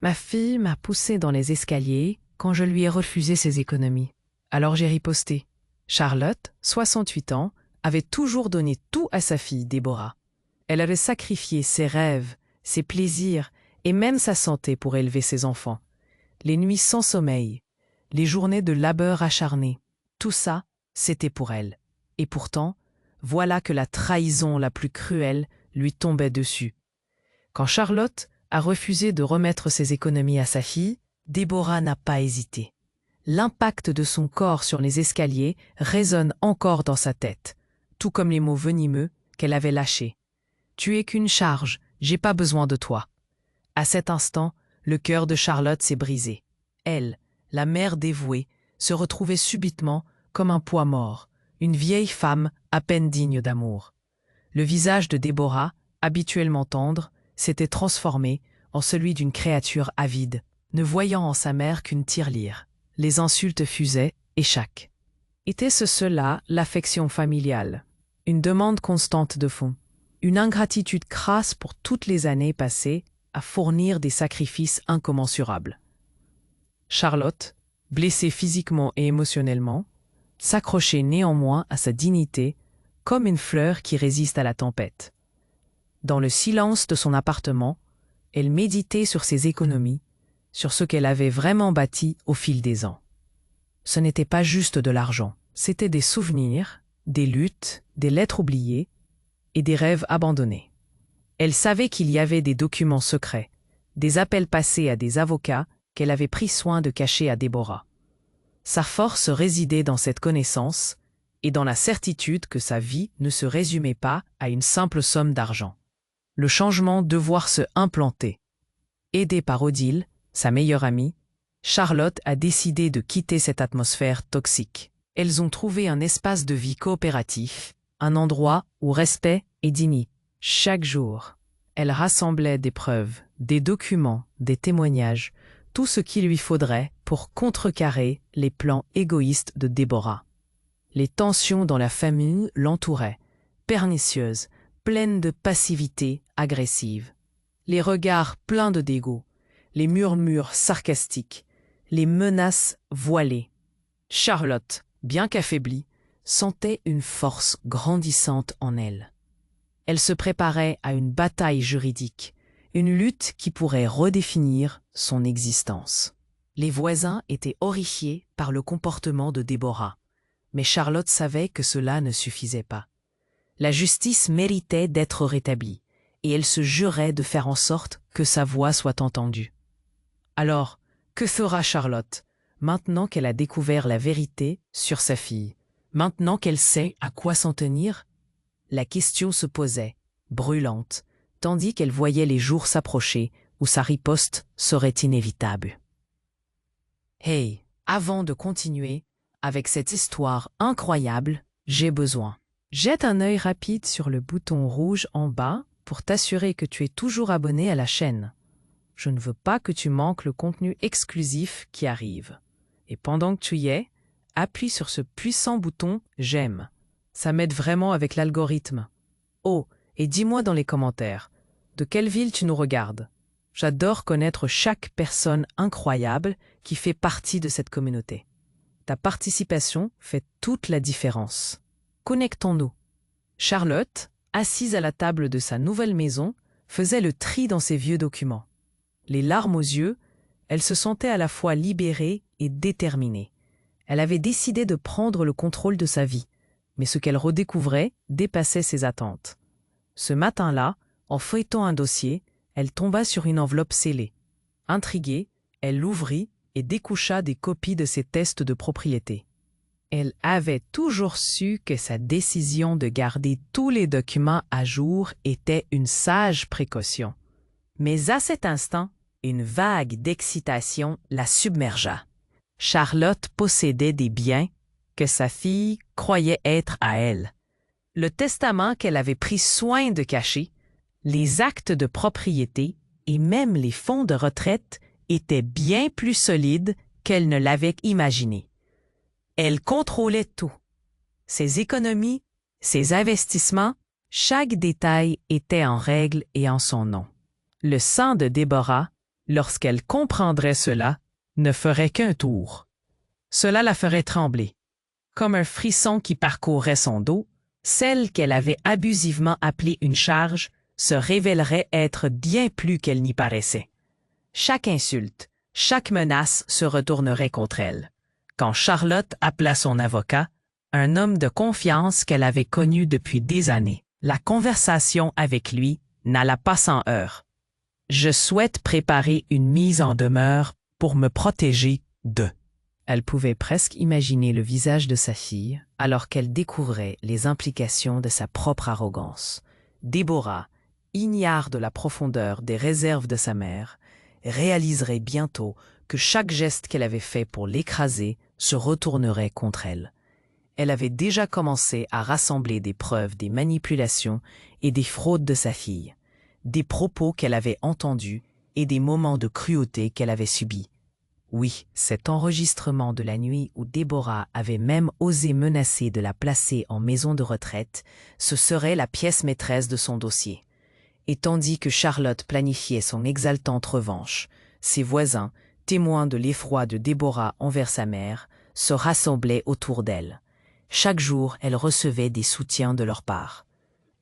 Ma fille m'a poussé dans les escaliers quand je lui ai refusé ses économies. Alors j'ai riposté. Charlotte, 68 ans, avait toujours donné tout à sa fille, Déborah. Elle avait sacrifié ses rêves, ses plaisirs et même sa santé pour élever ses enfants. Les nuits sans sommeil, les journées de labeur acharné, tout ça, c'était pour elle. Et pourtant, voilà que la trahison la plus cruelle lui tombait dessus. Quand Charlotte a refusé de remettre ses économies à sa fille, Déborah n'a pas hésité. L'impact de son corps sur les escaliers résonne encore dans sa tête, tout comme les mots venimeux qu'elle avait lâchés. « Tu es qu'une charge, j'ai pas besoin de toi. » À cet instant, le cœur de Charlotte s'est brisé. Elle, la mère dévouée, se retrouvait subitement comme un poids mort, une vieille femme à peine digne d'amour. Le visage de Déborah, habituellement tendre, s'était transformé en celui d'une créature avide, ne voyant en sa mère qu'une tirelire. Les insultes fusaient, et chaque. Était-ce cela l'affection familiale? Une demande constante de fond? Une ingratitude crasse pour toutes les années passées à fournir des sacrifices incommensurables? Charlotte, blessée physiquement et émotionnellement, s'accrochait néanmoins à sa dignité comme une fleur qui résiste à la tempête. Dans le silence de son appartement, elle méditait sur ses économies, sur ce qu'elle avait vraiment bâti au fil des ans. Ce n'était pas juste de l'argent, c'était des souvenirs, des luttes, des lettres oubliées et des rêves abandonnés. Elle savait qu'il y avait des documents secrets, des appels passés à des avocats qu'elle avait pris soin de cacher à Déborah. Sa force résidait dans cette connaissance et dans la certitude que sa vie ne se résumait pas à une simple somme d'argent. Le changement devoir se implanter. Aidée par Odile, sa meilleure amie, Charlotte a décidé de quitter cette atmosphère toxique. Elles ont trouvé un espace de vie coopératif, un endroit où respect est digne. Chaque jour, elle rassemblait des preuves, des documents, des témoignages, tout ce qu'il lui faudrait pour contrecarrer les plans égoïstes de Déborah. Les tensions dans la famille l'entouraient, pernicieuses, pleines de passivité agressive. Les regards pleins de dégoût, les murmures sarcastiques, les menaces voilées. Charlotte, bien qu'affaiblie, sentait une force grandissante en elle. Elle se préparait à une bataille juridique, une lutte qui pourrait redéfinir son existence. Les voisins étaient horrifiés par le comportement de Déborah, mais Charlotte savait que cela ne suffisait pas. La justice méritait d'être rétablie, et elle se jurait de faire en sorte que sa voix soit entendue. Alors, que fera Charlotte, maintenant qu'elle a découvert la vérité sur sa fille, maintenant qu'elle sait à quoi s'en tenir? La question se posait, brûlante, tandis qu'elle voyait les jours s'approcher où sa riposte serait inévitable. Hey, avant de continuer avec cette histoire incroyable, j'ai besoin. Jette un œil rapide sur le bouton rouge en bas pour t'assurer que tu es toujours abonné à la chaîne. Je ne veux pas que tu manques le contenu exclusif qui arrive. Et pendant que tu y es, appuie sur ce puissant bouton « J'aime ». Ça m'aide vraiment avec l'algorithme. Oh, et dis-moi dans les commentaires, de quelle ville tu nous regardes? J'adore connaître chaque personne incroyable qui fait partie de cette communauté. Ta participation fait toute la différence. Connectons-nous. Charlotte, assise à la table de sa nouvelle maison, faisait le tri dans ses vieux documents. Les larmes aux yeux, elle se sentait à la fois libérée et déterminée. Elle avait décidé de prendre le contrôle de sa vie, mais ce qu'elle redécouvrait dépassait ses attentes. Ce matin-là, en feuilletant un dossier, elle tomba sur une enveloppe scellée. Intriguée, elle l'ouvrit et découcha des copies de ses tests de propriété. Elle avait toujours su que sa décision de garder tous les documents à jour était une sage précaution. Mais à cet instant, une vague d'excitation la submergea. Charlotte possédait des biens que sa fille croyait être à elle. Le testament qu'elle avait pris soin de cacher, les actes de propriété et même les fonds de retraite étaient bien plus solides qu'elle ne l'avait imaginé. Elle contrôlait tout. Ses économies, ses investissements, chaque détail était en règle et en son nom. Le sang de Déborah lorsqu'elle comprendrait cela, ne ferait qu'un tour. Cela la ferait trembler. Comme un frisson qui parcourrait son dos, celle qu'elle avait abusivement appelée une charge se révélerait être bien plus qu'elle n'y paraissait. Chaque insulte, chaque menace se retournerait contre elle. Quand Charlotte appela son avocat, un homme de confiance qu'elle avait connu depuis des années, la conversation avec lui n'alla pas sans heurts. « Je souhaite préparer une mise en demeure pour me protéger de… » Elle pouvait presque imaginer le visage de sa fille alors qu'elle découvrait les implications de sa propre arrogance. Déborah, ignare de la profondeur des réserves de sa mère, réaliserait bientôt que chaque geste qu'elle avait fait pour l'écraser se retournerait contre elle. Elle avait déjà commencé à rassembler des preuves des manipulations et des fraudes de sa fille, des propos qu'elle avait entendus et des moments de cruauté qu'elle avait subis. Oui, cet enregistrement de la nuit où Déborah avait même osé menacer de la placer en maison de retraite, ce serait la pièce maîtresse de son dossier. Et tandis que Charlotte planifiait son exaltante revanche, ses voisins, témoins de l'effroi de Déborah envers sa mère, se rassemblaient autour d'elle. Chaque jour, elle recevait des soutiens de leur part.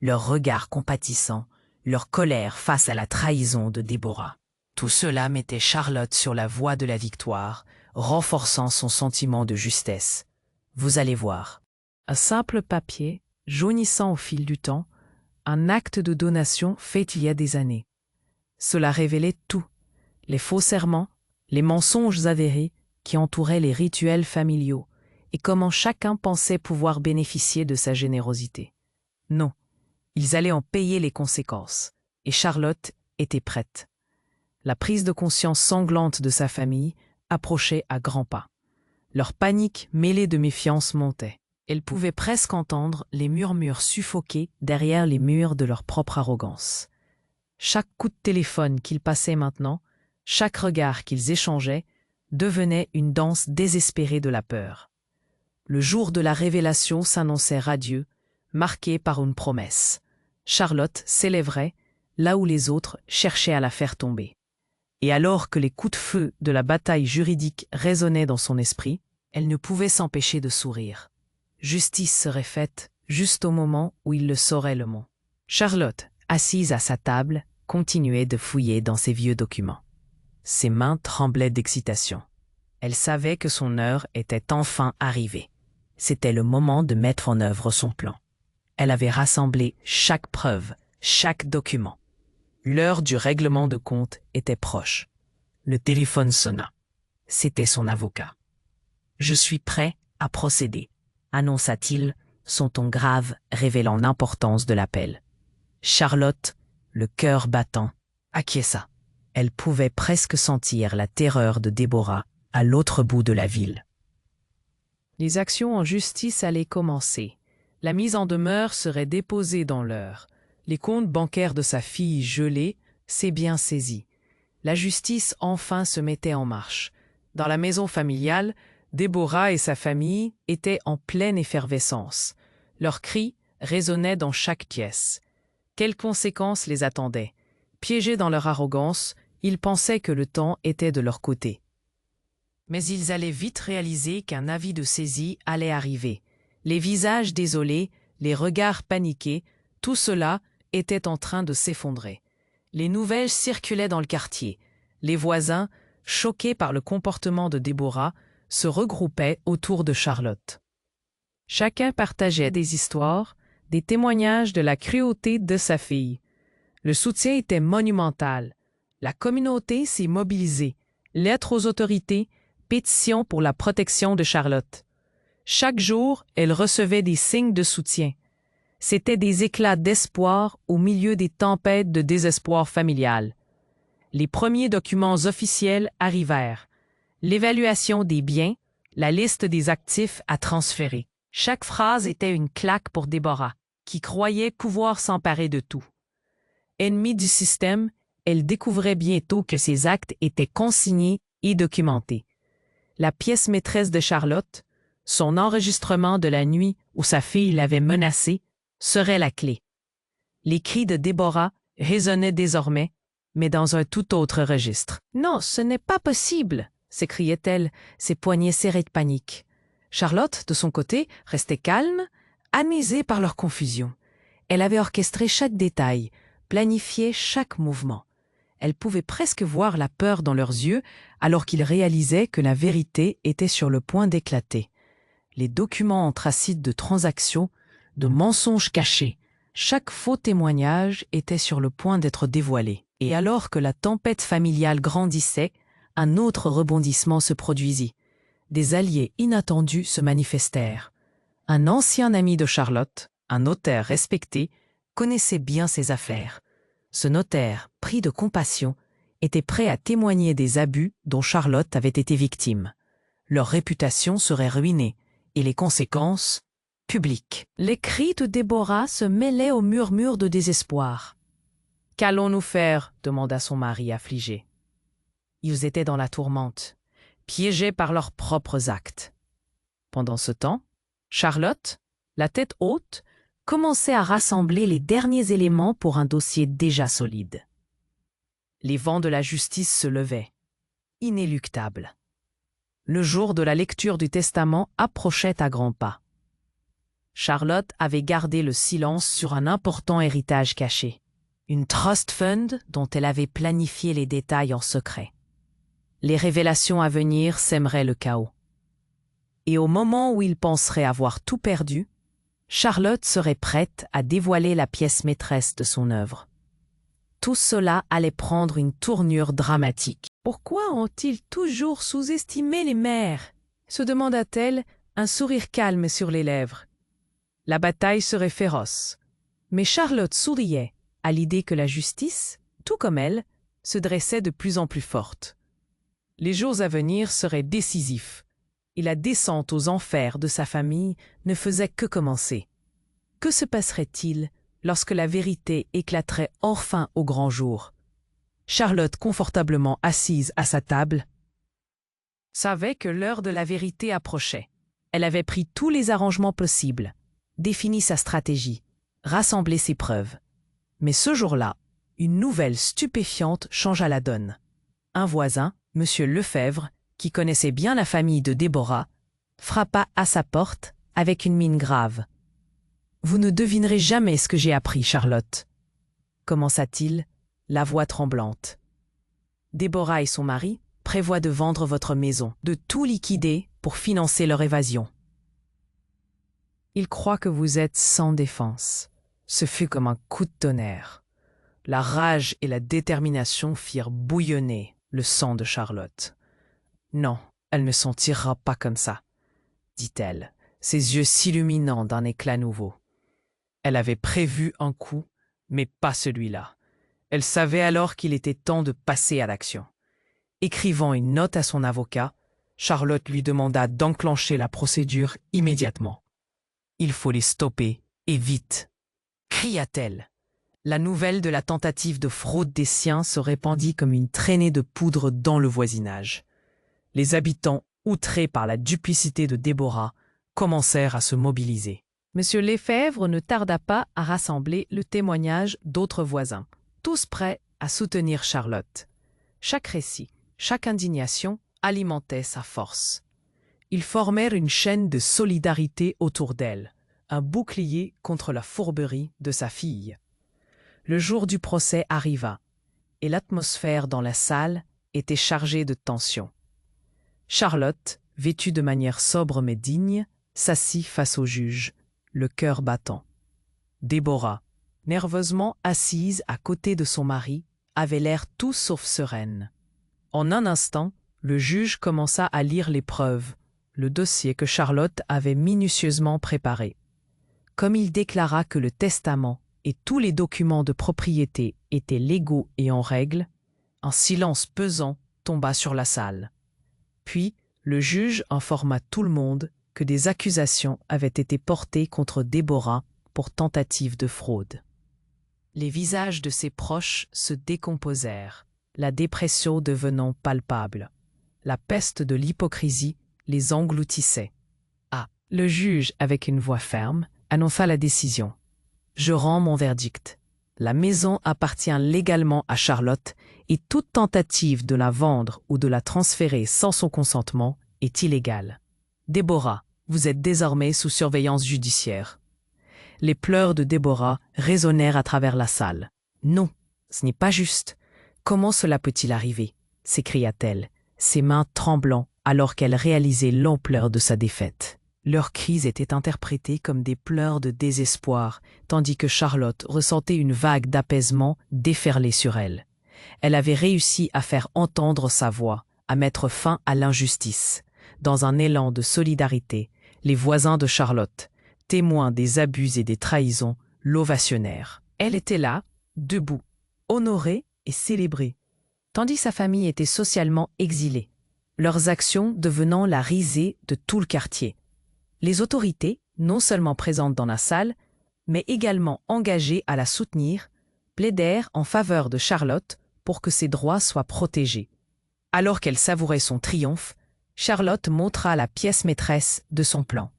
Leur regard compatissant, leur colère face à la trahison de Déborah. Tout cela mettait Charlotte sur la voie de la victoire, renforçant son sentiment de justesse. Vous allez voir. Un simple papier, jaunissant au fil du temps, un acte de donation fait il y a des années. Cela révélait tout, les faux serments, les mensonges avérés qui entouraient les rituels familiaux, et comment chacun pensait pouvoir bénéficier de sa générosité. Non, ils allaient en payer les conséquences, et Charlotte était prête. La prise de conscience sanglante de sa famille approchait à grands pas. Leur panique mêlée de méfiance montait. Elle pouvait presque entendre les murmures suffoqués derrière les murs de leur propre arrogance. Chaque coup de téléphone qu'ils passaient maintenant, chaque regard qu'ils échangeaient, devenait une danse désespérée de la peur. Le jour de la révélation s'annonçait radieux, marqué par une promesse. Charlotte s'élèverait là où les autres cherchaient à la faire tomber. Et alors que les coups de feu de la bataille juridique résonnaient dans son esprit, elle ne pouvait s'empêcher de sourire. Justice serait faite juste au moment où il le saurait le mot. Charlotte, assise à sa table, continuait de fouiller dans ses vieux documents. Ses mains tremblaient d'excitation. Elle savait que son heure était enfin arrivée. C'était le moment de mettre en œuvre son plan. Elle avait rassemblé chaque preuve, chaque document. L'heure du règlement de compte était proche. Le téléphone sonna. C'était son avocat. « Je suis prêt à procéder », annonça-t-il, son ton grave révélant l'importance de l'appel. Charlotte, le cœur battant, acquiesça. Elle pouvait presque sentir la terreur de Déborah à l'autre bout de la ville. Les actions en justice allaient commencer. La mise en demeure serait déposée dans l'heure. Les comptes bancaires de sa fille gelés, ses biens saisis. La justice enfin se mettait en marche. Dans la maison familiale, Déborah et sa famille étaient en pleine effervescence. Leurs cris résonnaient dans chaque pièce. Quelles conséquences les attendaient? Piégés dans leur arrogance, ils pensaient que le temps était de leur côté. Mais ils allaient vite réaliser qu'un avis de saisie allait arriver. Les visages désolés, les regards paniqués, tout cela était en train de s'effondrer. Les nouvelles circulaient dans le quartier. Les voisins, choqués par le comportement de Déborah, se regroupaient autour de Charlotte. Chacun partageait des histoires, des témoignages de la cruauté de sa fille. Le soutien était monumental. La communauté s'est mobilisée. Lettres aux autorités, pétitions pour la protection de Charlotte. Chaque jour, elle recevait des signes de soutien. C'étaient des éclats d'espoir au milieu des tempêtes de désespoir familial. Les premiers documents officiels arrivèrent. L'évaluation des biens, la liste des actifs à transférer. Chaque phrase était une claque pour Déborah, qui croyait pouvoir s'emparer de tout. Ennemie du système, elle découvrait bientôt que ses actes étaient consignés et documentés. La pièce maîtresse de Charlotte, son enregistrement de la nuit où sa fille l'avait menacée, serait la clé. Les cris de Déborah résonnaient désormais, mais dans un tout autre registre. « Non, ce n'est pas possible !» s'écriait-elle, ses poignets serrés de panique. Charlotte, de son côté, restait calme, amusée par leur confusion. Elle avait orchestré chaque détail, planifié chaque mouvement. Elle pouvait presque voir la peur dans leurs yeux alors qu'ils réalisaient que la vérité était sur le point d'éclater. Les documents anthracite de transactions, de mensonges cachés, chaque faux témoignage était sur le point d'être dévoilé. Et alors que la tempête familiale grandissait, un autre rebondissement se produisit. Des alliés inattendus se manifestèrent. Un ancien ami de Charlotte, un notaire respecté, connaissait bien ses affaires. Ce notaire, pris de compassion, était prêt à témoigner des abus dont Charlotte avait été victime. Leur réputation serait ruinée, et les conséquences, publiques. Les cris de Déborah se mêlaient aux murmures de désespoir. « Qu'allons-nous faire » demanda son mari affligé. Ils étaient dans la tourmente, piégés par leurs propres actes. Pendant ce temps, Charlotte, la tête haute, commençait à rassembler les derniers éléments pour un dossier déjà solide. Les vents de la justice se levaient, inéluctables. Le jour de la lecture du testament approchait à grands pas. Charlotte avait gardé le silence sur un important héritage caché, une trust fund dont elle avait planifié les détails en secret. Les révélations à venir sèmeraient le chaos. Et au moment où il penserait avoir tout perdu, Charlotte serait prête à dévoiler la pièce maîtresse de son œuvre. Tout cela allait prendre une tournure dramatique. « Pourquoi ont-ils toujours sous-estimé les mères ?» se demanda-t-elle, un sourire calme sur les lèvres. La bataille serait féroce, mais Charlotte souriait à l'idée que la justice, tout comme elle, se dressait de plus en plus forte. Les jours à venir seraient décisifs, et la descente aux enfers de sa famille ne faisait que commencer. Que se passerait-il lorsque la vérité éclaterait enfin au grand jour? Charlotte, confortablement assise à sa table, savait que l'heure de la vérité approchait. Elle avait pris tous les arrangements possibles, défini sa stratégie, rassemblé ses preuves. Mais ce jour-là, une nouvelle stupéfiante changea la donne. Un voisin, M. Lefebvre, qui connaissait bien la famille de Déborah, frappa à sa porte avec une mine grave. « Vous ne devinerez jamais ce que j'ai appris, Charlotte, » commença-t-il, la voix tremblante. « Déborah et son mari prévoient de vendre votre maison, de tout liquider pour financer leur évasion. Ils croient que vous êtes sans défense. » Ce fut comme un coup de tonnerre. La rage et la détermination firent bouillonner le sang de Charlotte. « Non, elle ne s'en tirera pas comme ça, » dit-elle, ses yeux s'illuminant d'un éclat nouveau. Elle avait prévu un coup, mais pas celui-là. Elle savait alors qu'il était temps de passer à l'action. Écrivant une note à son avocat, Charlotte lui demanda d'enclencher la procédure immédiatement. « Il faut les stopper, et vite !» cria-t-elle. La nouvelle de la tentative de fraude des siens se répandit comme une traînée de poudre dans le voisinage. Les habitants, outrés par la duplicité de Déborah, commencèrent à se mobiliser. M. Lefebvre ne tarda pas à rassembler le témoignage d'autres voisins, tous prêts à soutenir Charlotte. Chaque récit, chaque indignation alimentait sa force. Ils formèrent une chaîne de solidarité autour d'elle, un bouclier contre la fourberie de sa fille. Le jour du procès arriva, et l'atmosphère dans la salle était chargée de tension. Charlotte, vêtue de manière sobre mais digne, s'assit face au juge, le cœur battant. Déborah, nerveusement assise à côté de son mari, avait l'air tout sauf sereine. En un instant, le juge commença à lire les preuves, le dossier que Charlotte avait minutieusement préparé. Comme il déclara que le testament et tous les documents de propriété étaient légaux et en règle, un silence pesant tomba sur la salle. Puis, le juge informa tout le monde que des accusations avaient été portées contre Déborah pour tentative de fraude. Les visages de ses proches se décomposèrent, la dépression devenant palpable. La peste de l'hypocrisie les engloutissait. Ah, le juge, avec une voix ferme, annonça la décision. « Je rends mon verdict. La maison appartient légalement à Charlotte et toute tentative de la vendre ou de la transférer sans son consentement est illégale. Déborah, vous êtes désormais sous surveillance judiciaire. Les pleurs de Déborah résonnèrent à travers la salle. Non, ce n'est pas juste. Comment cela peut-il arriver? S'écria-t-elle, ses mains tremblant alors qu'elle réalisait l'ampleur de sa défaite. Leurs cris étaient interprétés comme des pleurs de désespoir, tandis que Charlotte ressentait une vague d'apaisement déferler sur elle. Elle avait réussi à faire entendre sa voix, à mettre fin à l'injustice. Dans un élan de solidarité, les voisins de Charlotte, témoins des abus et des trahisons, l'ovationnèrent. Elle était là, debout, honorée et célébrée, tandis que sa famille était socialement exilée, leurs actions devenant la risée de tout le quartier. Les autorités, non seulement présentes dans la salle, mais également engagées à la soutenir, plaidèrent en faveur de Charlotte pour que ses droits soient protégés. Alors qu'elle savourait son triomphe, Charlotte montra la pièce maîtresse de son plan.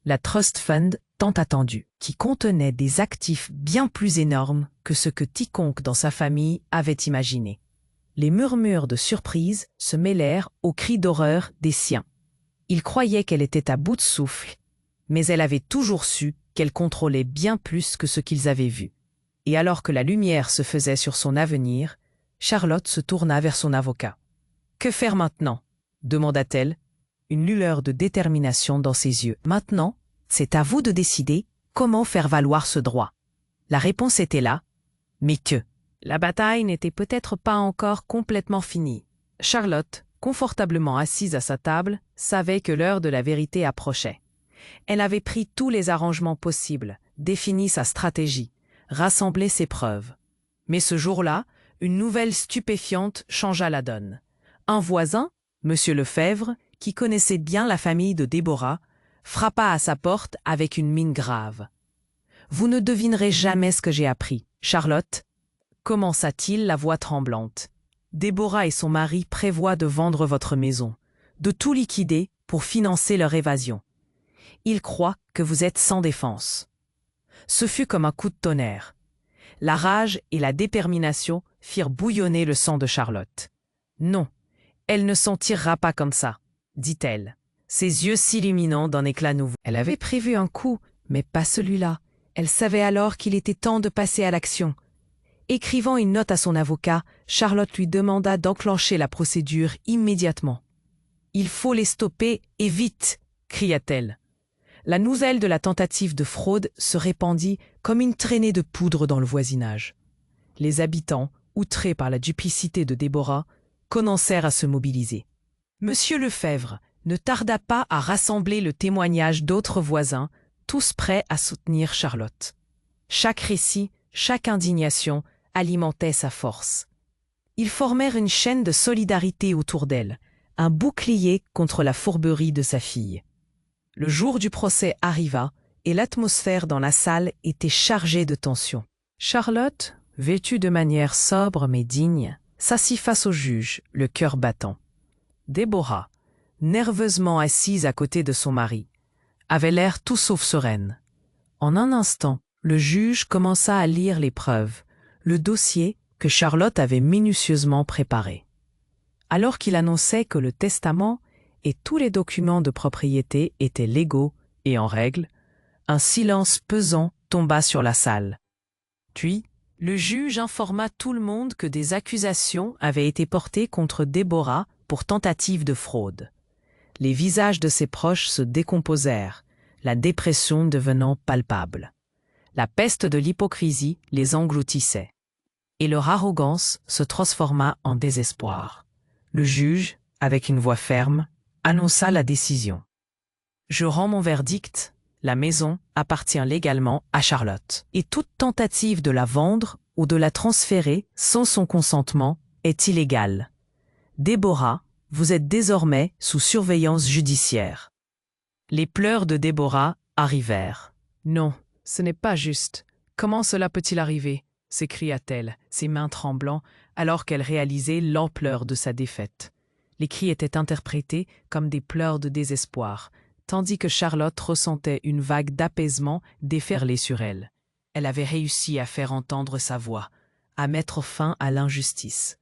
La Trust Fund tant attendue, qui contenait des actifs bien plus énormes que ce que quiconque dans sa famille avait imaginé. Les murmures de surprise se mêlèrent aux cris d'horreur des siens. Ils croyaient qu'elle était à bout de souffle, mais elle avait toujours su qu'elle contrôlait bien plus que ce qu'ils avaient vu. Et alors que la lumière se faisait sur son avenir, Charlotte se tourna vers son avocat. « Que faire maintenant ?» demanda-t-elle, une lueur de détermination dans ses yeux. « Maintenant, c'est à vous de décider comment faire valoir ce droit. » La réponse était là, mais que la bataille n'était peut-être pas encore complètement finie. Charlotte, confortablement assise à sa table, savait que l'heure de la vérité approchait. Elle avait pris tous les arrangements possibles, défini sa stratégie, rassemblé ses preuves. Mais ce jour-là, une nouvelle stupéfiante changea la donne. Un voisin, M. Lefebvre, qui connaissait bien la famille de Déborah, frappa à sa porte avec une mine grave. « Vous ne devinerez jamais ce que j'ai appris, Charlotte, » commença-t-il la voix tremblante. « Déborah et son mari prévoient de vendre votre maison, de tout liquider pour financer leur évasion. Ils croient que vous êtes sans défense. » Ce fut comme un coup de tonnerre. La rage et la détermination firent bouillonner le sang de Charlotte. « Non, elle ne s'en tirera pas comme ça, » dit-elle, ses yeux s'illuminant d'un éclat nouveau. Elle avait prévu un coup, mais pas celui-là. Elle savait alors qu'il était temps de passer à l'action. Écrivant une note à son avocat, Charlotte lui demanda d'enclencher la procédure immédiatement. « Il faut les stopper et vite !» cria-t-elle. La nouvelle de la tentative de fraude se répandit comme une traînée de poudre dans le voisinage. Les habitants, outrés par la duplicité de Déborah, commencèrent à se mobiliser. Monsieur Lefebvre ne tarda pas à rassembler le témoignage d'autres voisins, tous prêts à soutenir Charlotte. Chaque récit, chaque indignation alimentait sa force. Ils formèrent une chaîne de solidarité autour d'elle, un bouclier contre la fourberie de sa fille. Le jour du procès arriva et l'atmosphère dans la salle était chargée de tension. Charlotte, vêtue de manière sobre mais digne, s'assit face au juge, le cœur battant. Déborah, nerveusement assise à côté de son mari, avait l'air tout sauf sereine. En un instant, le juge commença à lire les preuves, le dossier que Charlotte avait minutieusement préparé. Alors qu'il annonçait que le testament et tous les documents de propriété étaient légaux et en règle, un silence pesant tomba sur la salle. Puis, le juge informa tout le monde que des accusations avaient été portées contre Déborah pour tentative de fraude. Les visages de ses proches se décomposèrent, la dépression devenant palpable. La peste de l'hypocrisie les engloutissait. Et leur arrogance se transforma en désespoir. Le juge, avec une voix ferme, annonça la décision. « Je rends mon verdict, la maison appartient légalement à Charlotte, et toute tentative de la vendre ou de la transférer sans son consentement est illégale. Déborah, vous êtes désormais sous surveillance judiciaire. » Les pleurs de Déborah arrivèrent. « Non, ce n'est pas juste. Comment cela peut-il arriver ?» s'écria-t-elle, ses mains tremblant, alors qu'elle réalisait l'ampleur de sa défaite. Les cris étaient interprétés comme des pleurs de désespoir, tandis que Charlotte ressentait une vague d'apaisement déferler sur elle. Elle avait réussi à faire entendre sa voix, à mettre fin à l'injustice.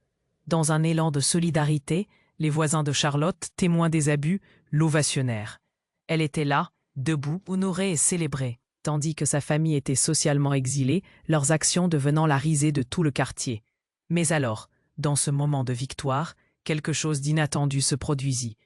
Dans un élan de solidarité, les voisins de Charlotte, témoins des abus, l'ovationnèrent. Elle était là, debout, honorée et célébrée, tandis que sa famille était socialement exilée, leurs actions devenant la risée de tout le quartier. Mais alors, dans ce moment de victoire, quelque chose d'inattendu se produisit.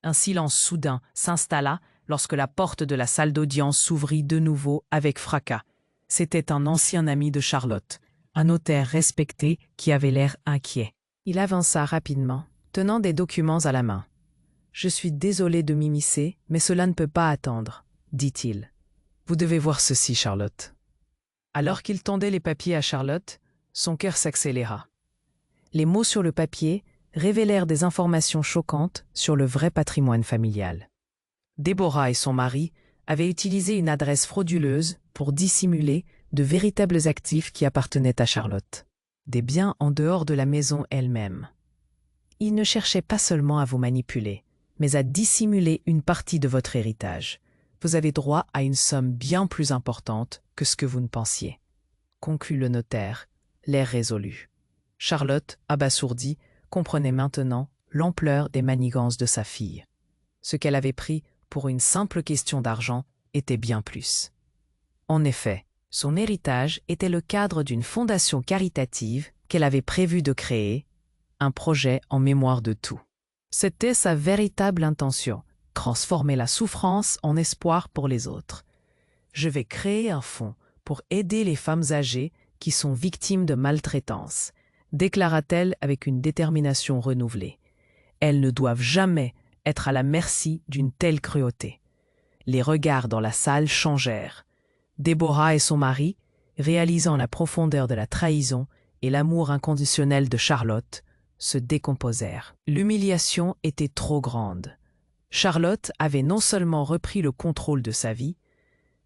Un silence soudain s'installa lorsque la porte de la salle d'audience s'ouvrit de nouveau avec fracas. C'était un ancien ami de Charlotte, un notaire respecté qui avait l'air inquiet. Il avança rapidement, tenant des documents à la main. « Je suis désolé de m'immiscer, mais cela ne peut pas attendre, » dit-il. « Vous devez voir ceci, Charlotte. » Alors qu'il tendait les papiers à Charlotte, son cœur s'accéléra. Les mots sur le papier révélèrent des informations choquantes sur le vrai patrimoine familial. Déborah et son mari avaient utilisé une adresse frauduleuse pour dissimuler de véritables actifs qui appartenaient à Charlotte. Des biens en dehors de la maison elle-même. Ils ne cherchaient pas seulement à vous manipuler, mais à dissimuler une partie de votre héritage. Vous avez droit à une somme bien plus importante que ce que vous ne pensiez. Conclut le notaire, l'air résolu. Charlotte, abasourdie, comprenait maintenant l'ampleur des manigances de sa fille. Ce qu'elle avait pris pour une simple question d'argent était bien plus. En effet, son héritage était le cadre d'une fondation caritative qu'elle avait prévu de créer, un projet en mémoire de tout. C'était sa véritable intention, transformer la souffrance en espoir pour les autres. Je vais créer un fonds pour aider les femmes âgées qui sont victimes de maltraitance, déclara-t-elle avec une détermination renouvelée. Elles ne doivent jamais être à la merci d'une telle cruauté. Les regards dans la salle changèrent. Déborah et son mari, réalisant la profondeur de la trahison et l'amour inconditionnel de Charlotte, se décomposèrent. L'humiliation était trop grande. Charlotte avait non seulement repris le contrôle de sa vie,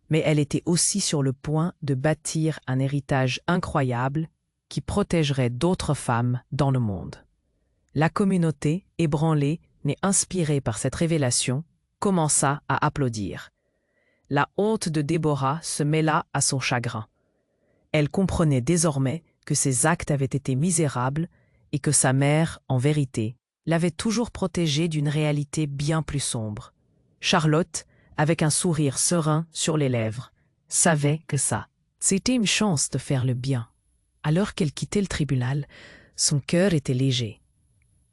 mais elle était aussi sur le point de bâtir un héritage incroyable qui protégerait d'autres femmes dans le monde. La communauté, ébranlée mais inspirée par cette révélation, commença à applaudir. La honte de Déborah se mêla à son chagrin. Elle comprenait désormais que ses actes avaient été misérables et que sa mère, en vérité, l'avait toujours protégée d'une réalité bien plus sombre. Charlotte, avec un sourire serein sur les lèvres, savait que ça, c'était une chance de faire le bien. Alors qu'elle quittait le tribunal, son cœur était léger.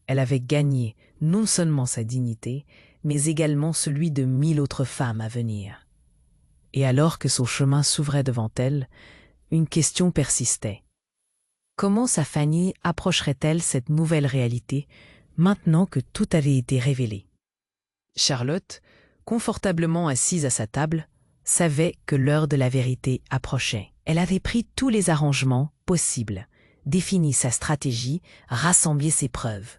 Elle avait gagné non seulement sa dignité, mais également celui de 1000 autres femmes à venir. Et alors que son chemin s'ouvrait devant elle, une question persistait. Comment sa famille approcherait-elle cette nouvelle réalité, maintenant que tout avait été révélé? Charlotte, confortablement assise à sa table, savait que l'heure de la vérité approchait. Elle avait pris tous les arrangements possibles, défini sa stratégie, rassemblé ses preuves.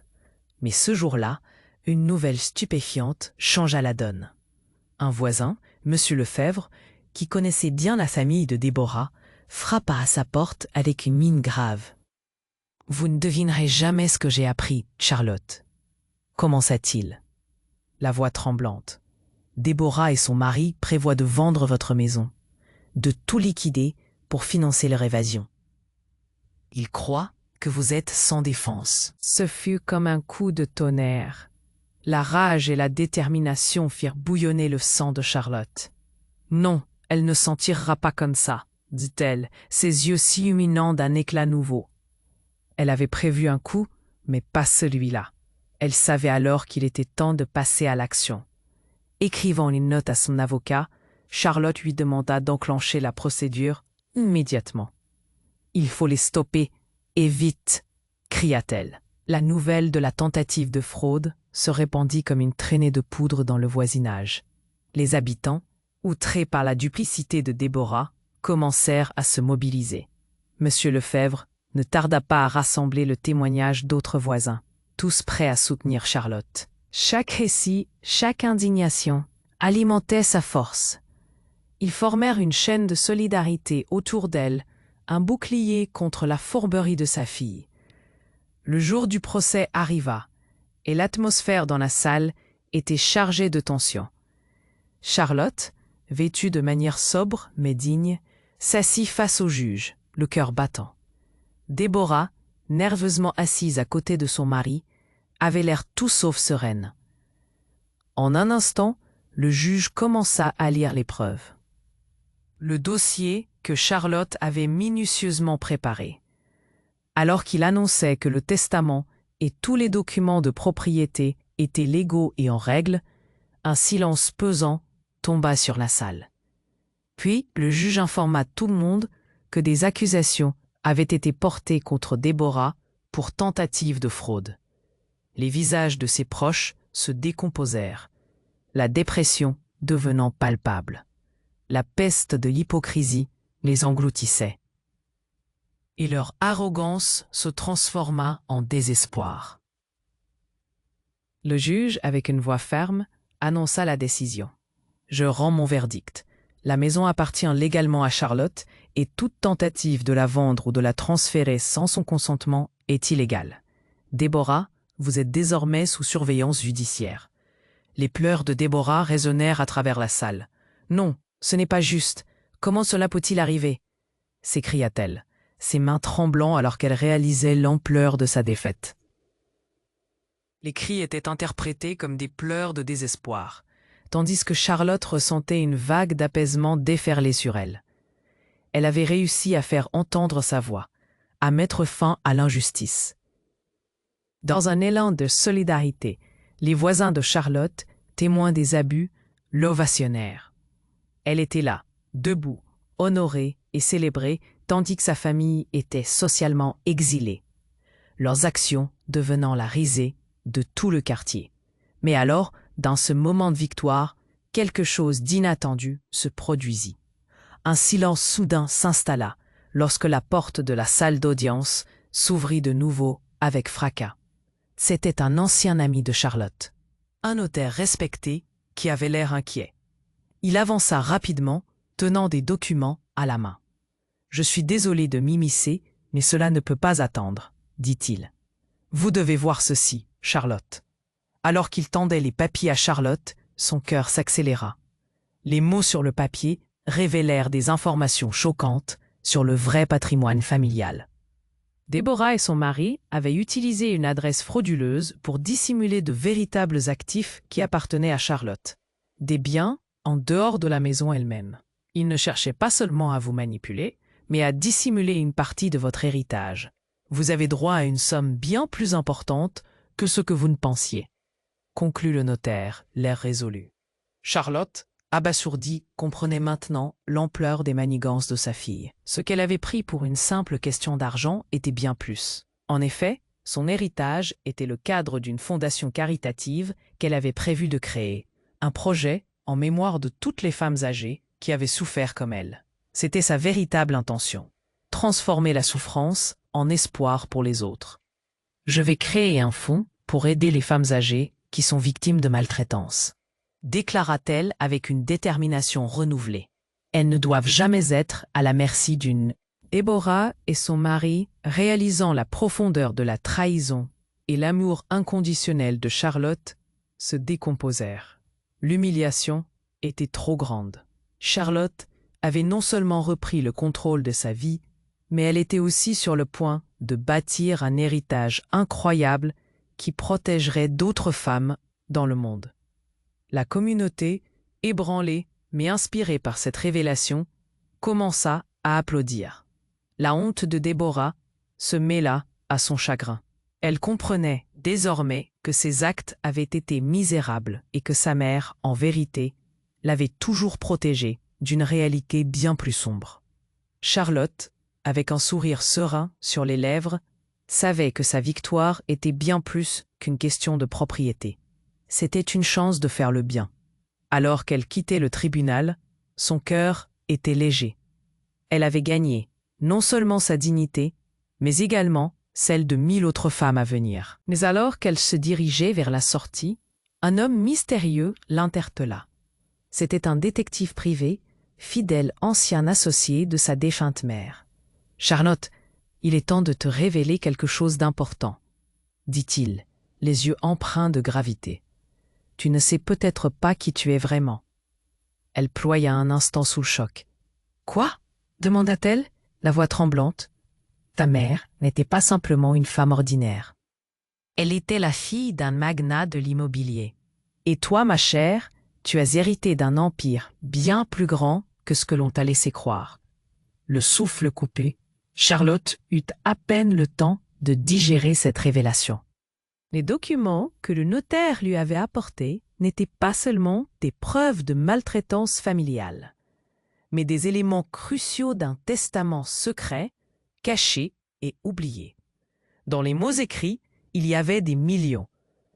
Mais ce jour-là, une nouvelle stupéfiante changea la donne. Un voisin, M. Lefebvre, qui connaissait bien la famille de Déborah, frappa à sa porte avec une mine grave. « Vous ne devinerez jamais ce que j'ai appris, Charlotte. » commença-t-il, la voix tremblante. « Déborah et son mari prévoient de vendre votre maison, de tout liquider pour financer leur évasion. Ils croient que vous êtes sans défense. » Ce fut comme un coup de tonnerre. La rage et la détermination firent bouillonner le sang de Charlotte. « Non, elle ne s'en tirera pas comme ça, » dit-elle, ses yeux s'illuminant d'un éclat nouveau. Elle avait prévu un coup, mais pas celui-là. Elle savait alors qu'il était temps de passer à l'action. Écrivant une note à son avocat, Charlotte lui demanda d'enclencher la procédure immédiatement. « Il faut les stopper, et vite !» cria-t-elle. La nouvelle de la tentative de fraude se répandit comme une traînée de poudre dans le voisinage. Les habitants, outrés par la duplicité de Déborah, commencèrent à se mobiliser. Monsieur Lefebvre ne tarda pas à rassembler le témoignage d'autres voisins, tous prêts à soutenir Charlotte. Chaque récit, chaque indignation alimentait sa force. Ils formèrent une chaîne de solidarité autour d'elle, un bouclier contre la fourberie de sa fille. Le jour du procès arriva, et l'atmosphère dans la salle était chargée de tension. Charlotte, vêtue de manière sobre mais digne, s'assit face au juge, le cœur battant. Déborah, nerveusement assise à côté de son mari, avait l'air tout sauf sereine. En un instant, le juge commença à lire les preuves. Le dossier que Charlotte avait minutieusement préparé. Alors qu'il annonçait que le testament et tous les documents de propriété étaient légaux et en règle, un silence pesant tomba sur la salle. Puis le juge informa tout le monde que des accusations avaient été portées contre Déborah pour tentative de fraude. Les visages de ses proches se décomposèrent, la dépression devenant palpable. La peste de l'hypocrisie les engloutissait. Et leur arrogance se transforma en désespoir. Le juge, avec une voix ferme, annonça la décision. « Je rends mon verdict. La maison appartient légalement à Charlotte et toute tentative de la vendre ou de la transférer sans son consentement est illégale. Déborah, vous êtes désormais sous surveillance judiciaire. » Les pleurs de Déborah résonnèrent à travers la salle. « Non, ce n'est pas juste. Comment cela peut-il arriver ?» s'écria-t-elle, ses mains tremblant alors qu'elle réalisait l'ampleur de sa défaite. Les cris étaient interprétés comme des pleurs de désespoir, tandis que Charlotte ressentait une vague d'apaisement déferler sur elle. Elle avait réussi à faire entendre sa voix, à mettre fin à l'injustice. Dans un élan de solidarité, les voisins de Charlotte, témoins des abus, l'ovationnèrent. Elle était là, debout, honorée et célébrée, tandis que sa famille était socialement exilée, leurs actions devenant la risée de tout le quartier. Mais alors, dans ce moment de victoire, quelque chose d'inattendu se produisit. Un silence soudain s'installa lorsque la porte de la salle d'audience s'ouvrit de nouveau avec fracas. C'était un ancien ami de Charlotte, un notaire respecté qui avait l'air inquiet. Il avança rapidement, tenant des documents à la main. « Je suis désolé de m'immiscer, mais cela ne peut pas attendre, » dit-il. « Vous devez voir ceci, Charlotte. » Alors qu'il tendait les papiers à Charlotte, son cœur s'accéléra. Les mots sur le papier révélèrent des informations choquantes sur le vrai patrimoine familial. Déborah et son mari avaient utilisé une adresse frauduleuse pour dissimuler de véritables actifs qui appartenaient à Charlotte. Des biens en dehors de la maison elle-même. Ils ne cherchaient pas seulement à vous manipuler, mais à dissimuler une partie de votre héritage. Vous avez droit à une somme bien plus importante que ce que vous ne pensiez, conclut le notaire, l'air résolu. Charlotte, abasourdie, comprenait maintenant l'ampleur des manigances de sa fille. Ce qu'elle avait pris pour une simple question d'argent était bien plus. En effet, son héritage était le cadre d'une fondation caritative qu'elle avait prévu de créer, un projet en mémoire de toutes les femmes âgées qui avaient souffert comme elle. C'était sa véritable intention, transformer la souffrance en espoir pour les autres. « Je vais créer un fonds pour aider les femmes âgées qui sont victimes de maltraitance, » déclara-t-elle avec une détermination renouvelée. Elles ne doivent jamais être à la merci d'une... Déborah et son mari, réalisant la profondeur de la trahison et l'amour inconditionnel de Charlotte, se décomposèrent. L'humiliation était trop grande. Charlotte avait non seulement repris le contrôle de sa vie, mais elle était aussi sur le point de bâtir un héritage incroyable qui protégerait d'autres femmes dans le monde. La communauté, ébranlée mais inspirée par cette révélation, commença à applaudir. La honte de Déborah se mêla à son chagrin. Elle comprenait désormais que ses actes avaient été misérables et que sa mère, en vérité, l'avait toujours protégée d'une réalité bien plus sombre. Charlotte, avec un sourire serein sur les lèvres, savait que sa victoire était bien plus qu'une question de propriété. C'était une chance de faire le bien. Alors qu'elle quittait le tribunal, son cœur était léger. Elle avait gagné non seulement sa dignité, mais également celle de 1000 autres femmes à venir. Mais alors qu'elle se dirigeait vers la sortie, un homme mystérieux l'interpella. C'était un détective privé, fidèle ancien associé de sa défunte mère. « Charlotte, il est temps de te révéler quelque chose d'important, » dit-il, les yeux empreints de gravité. « Tu ne sais peut-être pas qui tu es vraiment. » Elle ploya un instant sous le choc. « Quoi » demanda-t-elle, la voix tremblante. Ta mère n'était pas simplement une femme ordinaire. Elle était la fille d'un magnat de l'immobilier. Et toi, ma chère, tu as hérité d'un empire bien plus grand que ce que l'on t'a laissé croire. Le souffle coupé, Charlotte eut à peine le temps de digérer cette révélation. Les documents que le notaire lui avait apportés n'étaient pas seulement des preuves de maltraitance familiale, mais des éléments cruciaux d'un testament secret, caché et oublié. Dans les mots écrits, il y avait des millions,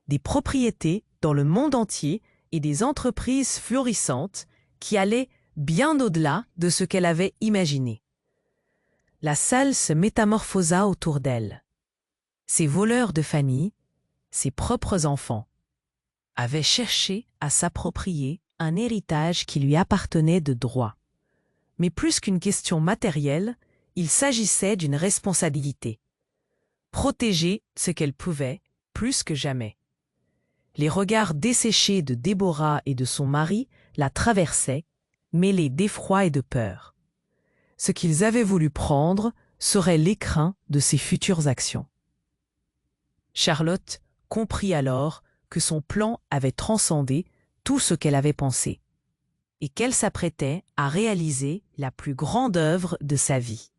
des propriétés dans le monde entier et des entreprises florissantes qui allaient bien au-delà de ce qu'elle avait imaginé. La salle se métamorphosa autour d'elle. Ces voleurs de famille, ses propres enfants, avaient cherché à s'approprier un héritage qui lui appartenait de droit. Mais plus qu'une question matérielle, il s'agissait d'une responsabilité. Protéger ce qu'elle pouvait, plus que jamais. Les regards desséchés de Déborah et de son mari la traversaient, mêlés d'effroi et de peur. Ce qu'ils avaient voulu prendre serait l'écrin de ses futures actions. Charlotte comprit alors que son plan avait transcendé tout ce qu'elle avait pensé, et qu'elle s'apprêtait à réaliser la plus grande œuvre de sa vie.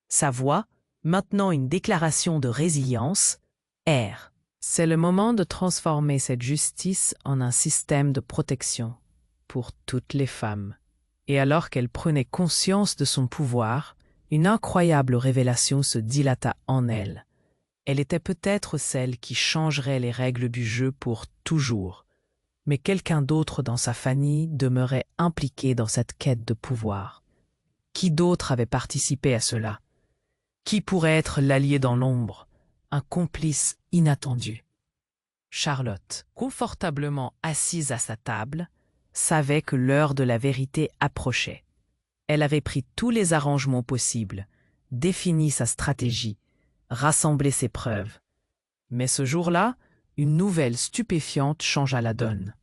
Sa voix, maintenant une déclaration de résilience, erre. C'est le moment de transformer cette justice en un système de protection pour toutes les femmes. Et alors qu'elle prenait conscience de son pouvoir, une incroyable révélation se dilata en elle. Elle était peut-être celle qui changerait les règles du jeu pour toujours, mais quelqu'un d'autre dans sa famille demeurait impliqué dans cette quête de pouvoir. Qui d'autre avait participé à cela? Qui pourrait être l'allié dans l'ombre, un complice inattendu? Charlotte, confortablement assise à sa table, savait que l'heure de la vérité approchait. Elle avait pris tous les arrangements possibles, défini sa stratégie, rassemblé ses preuves. Mais ce jour-là, une nouvelle stupéfiante changea la donne.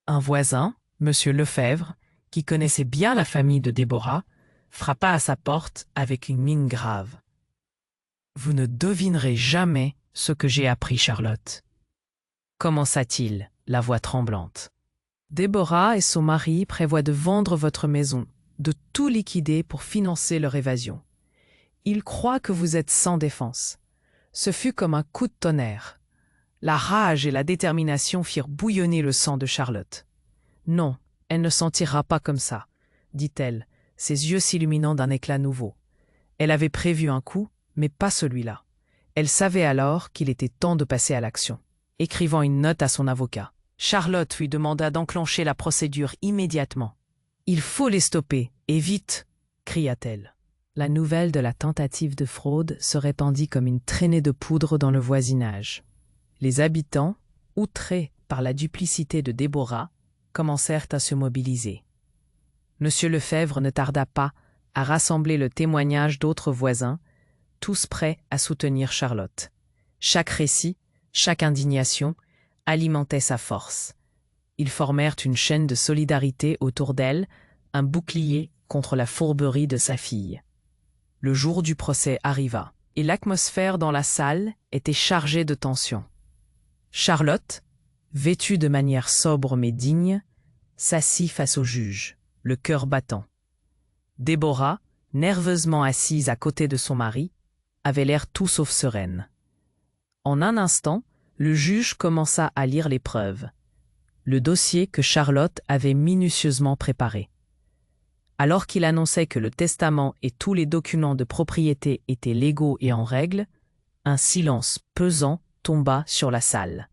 Un voisin, M. Lefebvre, qui connaissait bien la famille de Déborah, frappa à sa porte avec une mine grave. « Vous ne devinerez jamais ce que j'ai appris, Charlotte. » Commença-t-il, la voix tremblante. Déborah et son mari prévoient de vendre votre maison, de tout liquider pour financer leur évasion. Ils croient que vous êtes sans défense. Ce fut comme un coup de tonnerre. La rage et la détermination firent bouillonner le sang de Charlotte. « Non, elle ne s'en tirera pas comme ça, » dit-elle, ses yeux s'illuminant d'un éclat nouveau. Elle avait prévu un coup, mais pas celui-là. Elle savait alors qu'il était temps de passer à l'action. Écrivant une note à son avocat, Charlotte lui demanda d'enclencher la procédure immédiatement. « Il faut les stopper, et vite !» cria-t-elle. La nouvelle de la tentative de fraude se répandit comme une traînée de poudre dans le voisinage. Les habitants, outrés par la duplicité de Déborah, commencèrent à se mobiliser. Monsieur Lefebvre ne tarda pas à rassembler le témoignage d'autres voisins, tous prêts à soutenir Charlotte. Chaque récit, chaque indignation alimentait sa force. Ils formèrent une chaîne de solidarité autour d'elle, un bouclier contre la fourberie de sa fille. Le jour du procès arriva, et l'atmosphère dans la salle était chargée de tension. Charlotte, vêtue de manière sobre mais digne, s'assit face au juge, le cœur battant. Déborah, nerveusement assise à côté de son mari, avait l'air tout sauf sereine. En un instant, le juge commença à lire les preuves, le dossier que Charlotte avait minutieusement préparé. Alors qu'il annonçait que le testament et tous les documents de propriété étaient légaux et en règle, un silence pesant tomba sur la salle.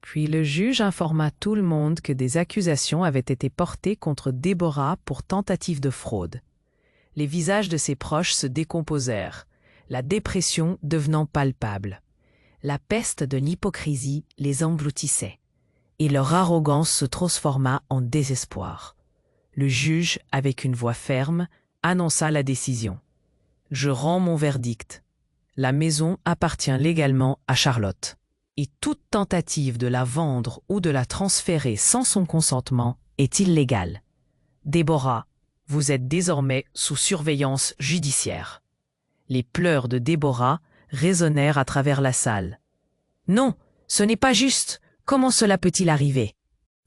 Puis le juge informa tout le monde que des accusations avaient été portées contre Déborah pour tentative de fraude. Les visages de ses proches se décomposèrent, la dépression devenant palpable. La peste de l'hypocrisie les engloutissait, et leur arrogance se transforma en désespoir. Le juge, avec une voix ferme, annonça la décision. « Je rends mon verdict. La maison appartient légalement à Charlotte, et toute tentative de la vendre ou de la transférer sans son consentement est illégale. Déborah, Vous êtes désormais sous surveillance judiciaire. » Les pleurs de Déborah résonnèrent à travers la salle. « Non, ce n'est pas juste. Comment cela peut-il arriver ?»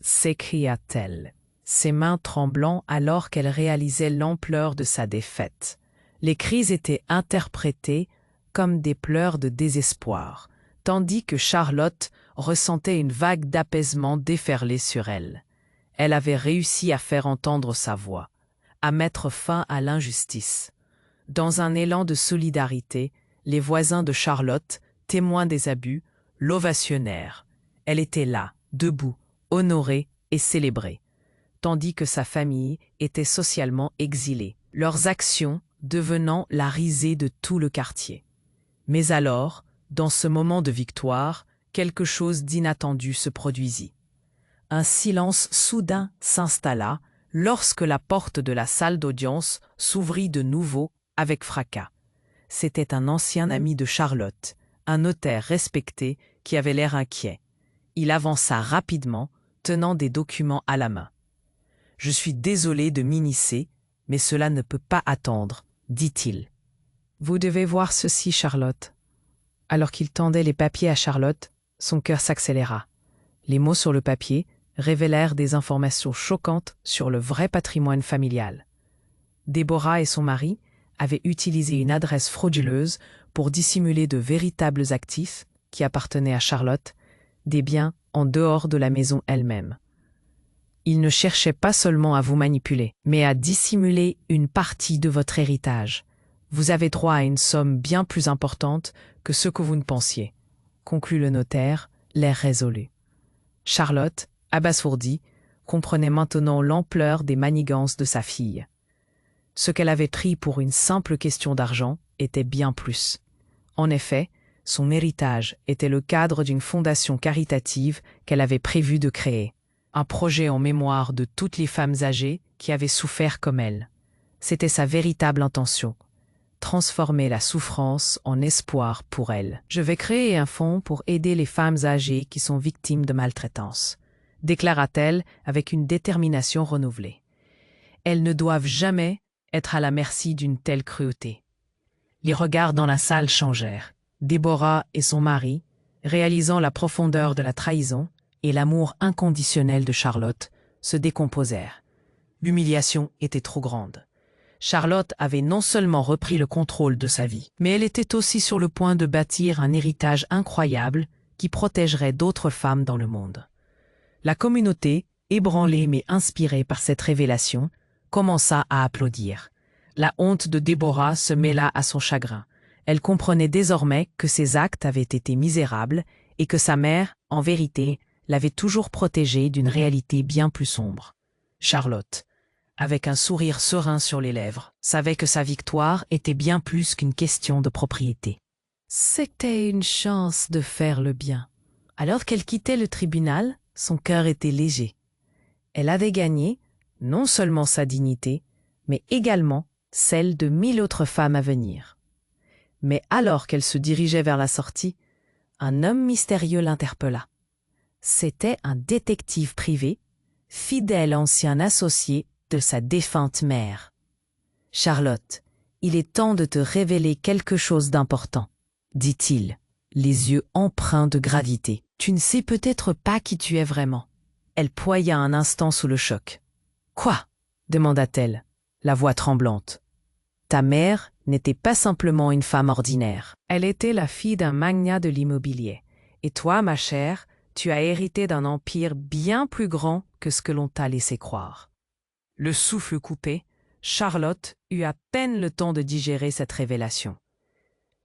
s'écria-t-elle, ses mains tremblant alors qu'elle réalisait l'ampleur de sa défaite. Les cris étaient interprétés comme des pleurs de désespoir, tandis que Charlotte ressentait une vague d'apaisement déferler sur elle. Elle avait réussi à faire entendre sa voix, à mettre fin à l'injustice. Dans un élan de solidarité, les voisins de Charlotte, témoins des abus, l'ovationnèrent. Elle était là, debout, honorée et célébrée, tandis que sa famille était socialement exilée, leurs actions devenant la risée de tout le quartier. Mais alors, dans ce moment de victoire, quelque chose d'inattendu se produisit. Un silence soudain s'installa lorsque la porte de la salle d'audience s'ouvrit de nouveau avec fracas. C'était un ancien ami de Charlotte, un notaire respecté qui avait l'air inquiet. Il avança rapidement, tenant des documents à la main. « Je suis désolé de m'immiscer, mais cela ne peut pas attendre, » dit-il. « Vous devez voir ceci, Charlotte. » Alors qu'il tendait les papiers à Charlotte, son cœur s'accéléra. Les mots sur le papier révélèrent des informations choquantes sur le vrai patrimoine familial. Déborah et son mari avaient utilisé une adresse frauduleuse pour dissimuler de véritables actifs qui appartenaient à Charlotte, des biens en dehors de la maison elle-même. Ils ne cherchaient pas seulement à vous manipuler, mais à dissimuler une partie de votre héritage. Vous avez droit à une somme bien plus importante que ce que vous ne pensiez, conclut le notaire, l'air résolu. Charlotte, abasourdie, comprenait maintenant l'ampleur des manigances de sa fille. Ce qu'elle avait pris pour une simple question d'argent était bien plus. En effet, son héritage était le cadre d'une fondation caritative qu'elle avait prévu de créer, un projet en mémoire de toutes les femmes âgées qui avaient souffert comme elle. C'était sa véritable intention, transformer la souffrance en espoir pour elle. « Je vais créer un fonds pour aider les femmes âgées qui sont victimes de maltraitance », déclara-t-elle avec une détermination renouvelée. Elles ne doivent jamais être à la merci d'une telle cruauté. Les regards dans la salle changèrent. Déborah et son mari, réalisant la profondeur de la trahison et l'amour inconditionnel de Charlotte, se décomposèrent. L'humiliation était trop grande. Charlotte avait non seulement repris le contrôle de sa vie, mais elle était aussi sur le point de bâtir un héritage incroyable qui protégerait d'autres femmes dans le monde. La communauté, ébranlée mais inspirée par cette révélation, commença à applaudir. La honte de Déborah se mêla à son chagrin. Elle comprenait désormais que ses actes avaient été misérables et que sa mère, en vérité, l'avait toujours protégée d'une réalité bien plus sombre. Charlotte, avec un sourire serein sur les lèvres, savait que sa victoire était bien plus qu'une question de propriété. C'était une chance de faire le bien. Alors qu'elle quittait le tribunal, son cœur était léger. Elle avait gagné non seulement sa dignité, mais également celle de 1000 autres femmes à venir. Mais alors qu'elle se dirigeait vers la sortie, un homme mystérieux l'interpella. C'était un détective privé, fidèle ancien associé de sa défunte mère. « Charlotte, il est temps de te révéler quelque chose d'important, » dit-il, les yeux empreints de gravité. « Tu ne sais peut-être pas qui tu es vraiment. » Elle ploya un instant sous le choc. « Quoi ?» demanda-t-elle, la voix tremblante. « Ta mère n'était pas simplement une femme ordinaire. Elle était la fille d'un magnat de l'immobilier. Et toi, ma chère, tu as hérité d'un empire bien plus grand que ce que l'on t'a laissé croire. » Le souffle coupé, Charlotte eut à peine le temps de digérer cette révélation.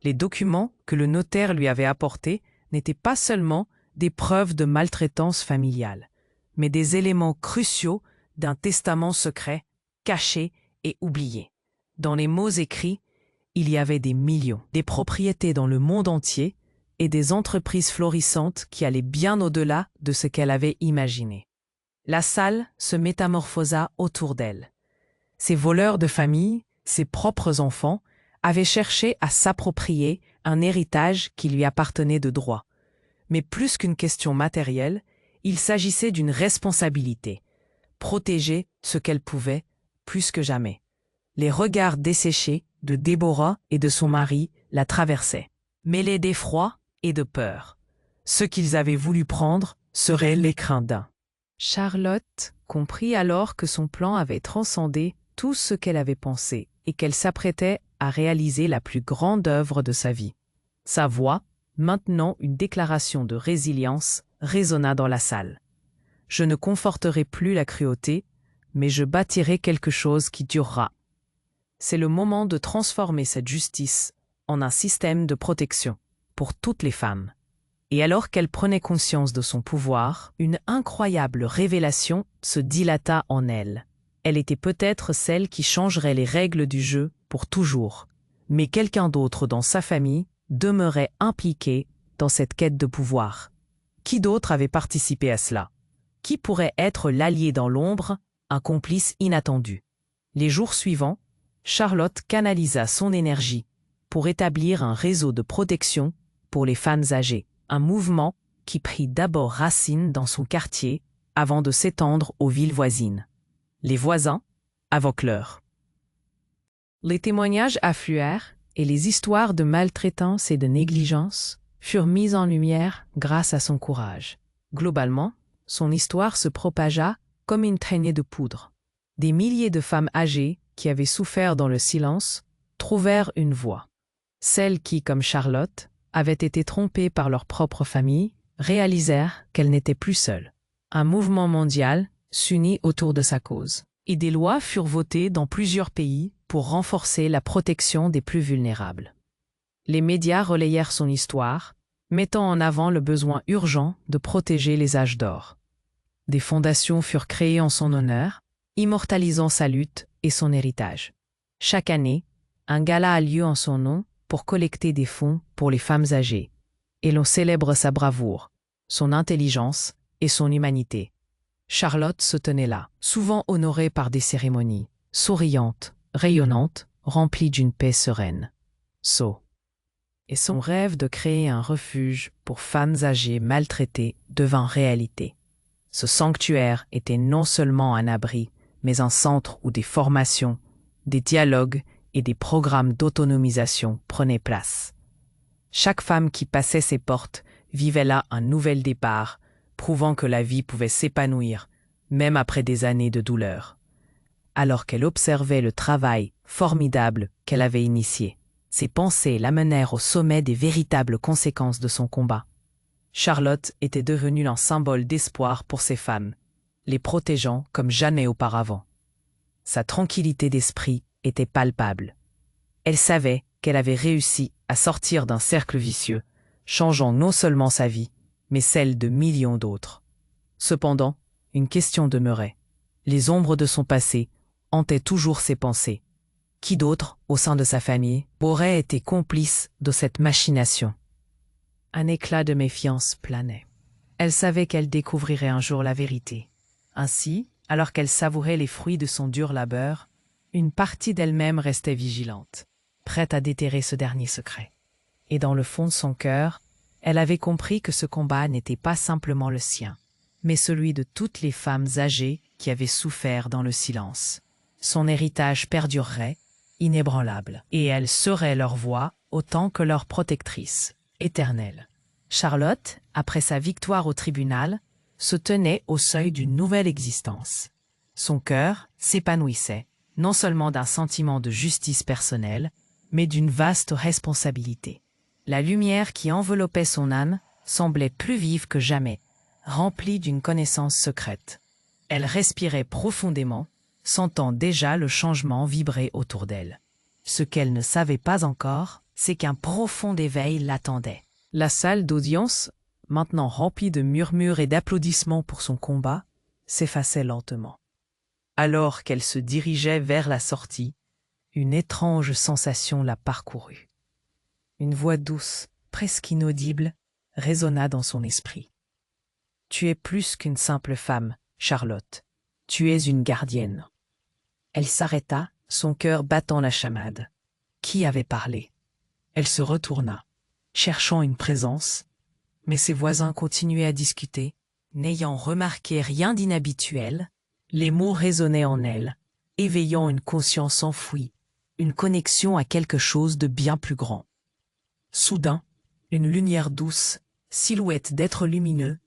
Les documents que le notaire lui avait apportés n'étaient pas seulement des preuves de maltraitance familiale, mais des éléments cruciaux d'un testament secret, caché et oublié. Dans les mots écrits, il y avait des millions, des propriétés dans le monde entier et des entreprises florissantes qui allaient bien au-delà de ce qu'elle avait imaginé. La salle se métamorphosa autour d'elle. Ces voleurs de famille, ses propres enfants, avaient cherché à s'approprier un héritage qui lui appartenait de droit. Mais plus qu'une question matérielle, il s'agissait d'une responsabilité, protéger ce qu'elle pouvait plus que jamais. Les regards desséchés de Déborah et de son mari la traversaient, mêlés d'effroi et de peur. Ce qu'ils avaient voulu prendre serait l'écrin d'un. Charlotte comprit alors que son plan avait transcendé tout ce qu'elle avait pensé et qu'elle s'apprêtait à réaliser la plus grande œuvre de sa vie. Sa voix, maintenant une déclaration de résilience, résonna dans la salle. « Je ne conforterai plus la cruauté, mais je bâtirai quelque chose qui durera. » C'est le moment de transformer cette justice en un système de protection pour toutes les femmes. Et alors qu'elle prenait conscience de son pouvoir, une incroyable révélation se dilata en elle. Elle était peut-être celle qui changerait les règles du jeu pour toujours, mais quelqu'un d'autre dans sa famille demeurait impliqué dans cette quête de pouvoir. Qui d'autre avait participé à cela? Qui pourrait être l'allié dans l'ombre, un complice inattendu? Les jours suivants, Charlotte canalisa son énergie pour établir un réseau de protection pour les femmes âgées, un mouvement qui prit d'abord racine dans son quartier avant de s'étendre aux villes voisines. Les voisins invoquent l'heure. Les témoignages affluèrent et les histoires de maltraitance et de négligence furent mises en lumière grâce à son courage. Globalement, son histoire se propagea comme une traînée de poudre. Des milliers de femmes âgées qui avaient souffert dans le silence trouvèrent une voix. Celles qui, comme Charlotte, avaient été trompées par leur propre famille, réalisèrent qu'elles n'étaient plus seules. Un mouvement mondial s'unit autour de sa cause, et des lois furent votées dans plusieurs pays pour renforcer la protection des plus vulnérables. Les médias relayèrent son histoire, mettant en avant le besoin urgent de protéger les âges d'or. Des fondations furent créées en son honneur, immortalisant sa lutte et son héritage. Chaque année, un gala a lieu en son nom pour collecter des fonds pour les femmes âgées, et l'on célèbre sa bravoure, son intelligence et son humanité. Charlotte se tenait là, souvent honorée par des cérémonies, souriante, rayonnante, remplie d'une paix sereine. Et son rêve de créer un refuge pour femmes âgées maltraitées devint réalité. Ce sanctuaire était non seulement un abri, mais un centre où des formations, des dialogues et des programmes d'autonomisation prenaient place. Chaque femme qui passait ses portes vivait là un nouvel départ, prouvant que la vie pouvait s'épanouir, même après des années de douleur. Alors qu'elle observait le travail formidable qu'elle avait initié, ses pensées l'amenèrent au sommet des véritables conséquences de son combat. Charlotte était devenue un symbole d'espoir pour ces femmes, les protégeant comme jamais auparavant. Sa tranquillité d'esprit était palpable. Elle savait qu'elle avait réussi à sortir d'un cercle vicieux, changeant non seulement sa vie, mais celle de millions d'autres. Cependant, une question demeurait. Les ombres de son passé hantaient toujours ses pensées. Qui d'autre, au sein de sa famille, aurait été complice de cette machination? Un éclat de méfiance planait. Elle savait qu'elle découvrirait un jour la vérité. Ainsi, alors qu'elle savourait les fruits de son dur labeur, une partie d'elle-même restait vigilante, prête à déterrer ce dernier secret. Et dans le fond de son cœur, elle avait compris que ce combat n'était pas simplement le sien, mais celui de toutes les femmes âgées qui avaient souffert dans le silence. Son héritage perdurerait, inébranlable, et elle serait leur voix autant que leur protectrice, éternelle. Charlotte, après sa victoire au tribunal, se tenait au seuil d'une nouvelle existence. Son cœur s'épanouissait, non seulement d'un sentiment de justice personnelle, mais d'une vaste responsabilité. La lumière qui enveloppait son âme semblait plus vive que jamais, remplie d'une connaissance secrète. Elle respirait profondément, sentant déjà le changement vibrer autour d'elle. Ce qu'elle ne savait pas encore, c'est qu'un profond éveil l'attendait. La salle d'audience, maintenant remplie de murmures et d'applaudissements pour son combat, s'effaçait lentement. Alors qu'elle se dirigeait vers la sortie, une étrange sensation la parcourut. Une voix douce, presque inaudible, résonna dans son esprit. « Tu es plus qu'une simple femme, Charlotte. Tu es une gardienne. » Elle s'arrêta, son cœur battant la chamade. Qui avait parlé? Elle se retourna, cherchant une présence, mais ses voisins continuaient à discuter, n'ayant remarqué rien d'inhabituel. Les mots résonnaient en elle, éveillant une conscience enfouie, une connexion à quelque chose de bien plus grand. Soudain, une lumière douce, silhouette d'êtres lumineux,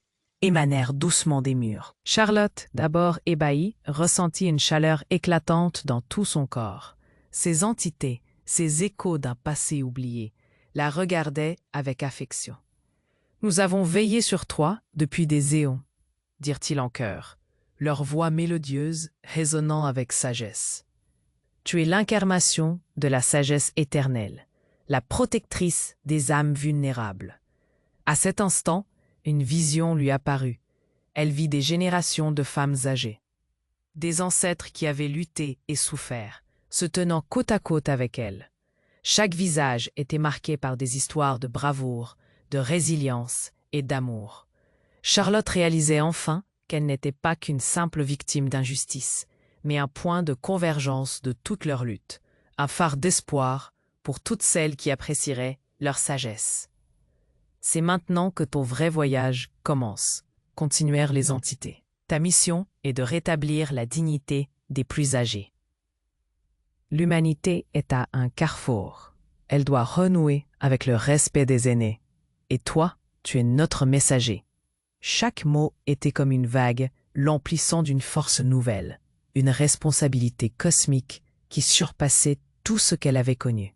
émanèrent doucement des murs. Charlotte, d'abord ébahie, ressentit une chaleur éclatante dans tout son corps. Ces entités, ces échos d'un passé oublié, la regardaient avec affection. « Nous avons veillé sur toi depuis des éons, » dirent-ils en chœur, leur voix mélodieuse résonnant avec sagesse. « Tu es l'incarnation de la sagesse éternelle, la protectrice des âmes vulnérables. » À cet instant, une vision lui apparut. Elle vit des générations de femmes âgées, des ancêtres qui avaient lutté et souffert, se tenant côte à côte avec elle. Chaque visage était marqué par des histoires de bravoure, de résilience et d'amour. Charlotte réalisait enfin qu'elle n'était pas qu'une simple victime d'injustice, mais un point de convergence de toute leur lutte, un phare d'espoir pour toutes celles qui apprécieraient leur sagesse. « C'est maintenant que ton vrai voyage commence », continuèrent les entités. « Ta mission est de rétablir la dignité des plus âgés. L'humanité est à un carrefour. Elle doit renouer avec le respect des aînés. Et toi, tu es notre messager. » Chaque mot était comme une vague l'emplissant d'une force nouvelle, une responsabilité cosmique qui surpassait tout ce qu'elle avait connu.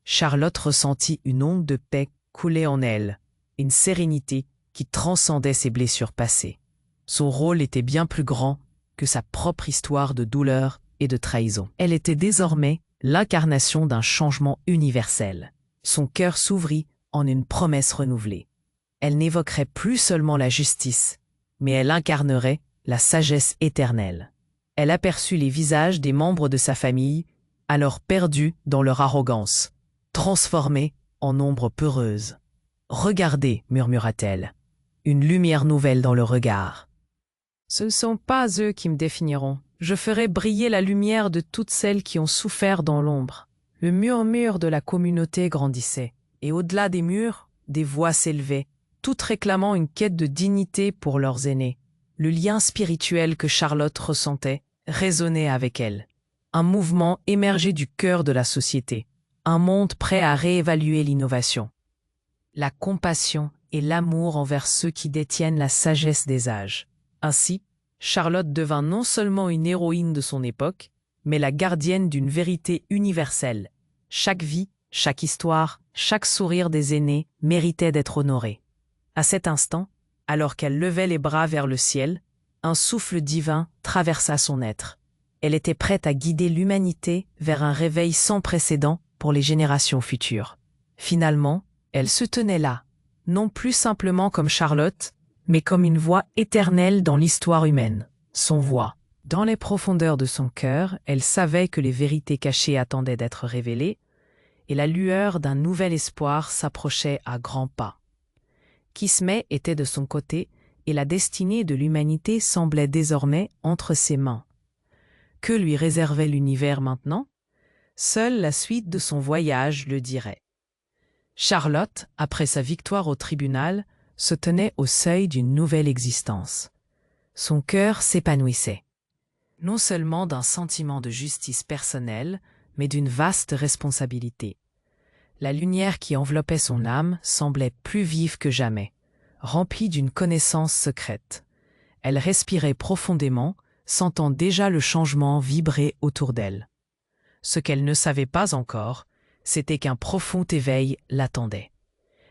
Charlotte ressentit une onde de paix couler en elle, une sérénité qui transcendait ses blessures passées. Son rôle était bien plus grand que sa propre histoire de douleur et de trahison. Elle était désormais l'incarnation d'un changement universel. Son cœur s'ouvrit en une promesse renouvelée. Elle n'évoquerait plus seulement la justice, mais elle incarnerait la sagesse éternelle. Elle aperçut les visages des membres de sa famille, alors perdus dans leur arrogance, transformés en ombre peureuse. « Regardez, murmura-t-elle, une lumière nouvelle dans le regard. Ce ne sont pas eux qui me définiront. Je ferai briller la lumière de toutes celles qui ont souffert dans l'ombre. » Le murmure de la communauté grandissait, et au-delà des murs, des voix s'élevaient, toutes réclamant une quête de dignité pour leurs aînés. Le lien spirituel que Charlotte ressentait résonnait avec elle. Un mouvement émergeait du cœur de la société, un monde prêt à réévaluer l'innovation. La compassion et l'amour envers ceux qui détiennent la sagesse des âges. Ainsi, Charlotte devint non seulement une héroïne de son époque, mais la gardienne d'une vérité universelle. Chaque vie, chaque histoire, chaque sourire des aînés méritait d'être honoré. À cet instant, alors qu'elle levait les bras vers le ciel, un souffle divin traversa son être. Elle était prête à guider l'humanité vers un réveil sans précédent pour les générations futures. Finalement, elle se tenait là, non plus simplement comme Charlotte, mais comme une voix éternelle dans l'histoire humaine, son voix. Dans les profondeurs de son cœur, elle savait que les vérités cachées attendaient d'être révélées, et la lueur d'un nouvel espoir s'approchait à grands pas. Kismet était de son côté, et la destinée de l'humanité semblait désormais entre ses mains. Que lui réservait l'univers maintenant? Seule la suite de son voyage le dirait. Charlotte, après sa victoire au tribunal, se tenait au seuil d'une nouvelle existence. Son cœur s'épanouissait, non seulement d'un sentiment de justice personnelle, mais d'une vaste responsabilité. La lumière qui enveloppait son âme semblait plus vive que jamais, remplie d'une connaissance secrète. Elle respirait profondément, sentant déjà le changement vibrer autour d'elle. Ce qu'elle ne savait pas encore, c'était qu'un profond éveil l'attendait.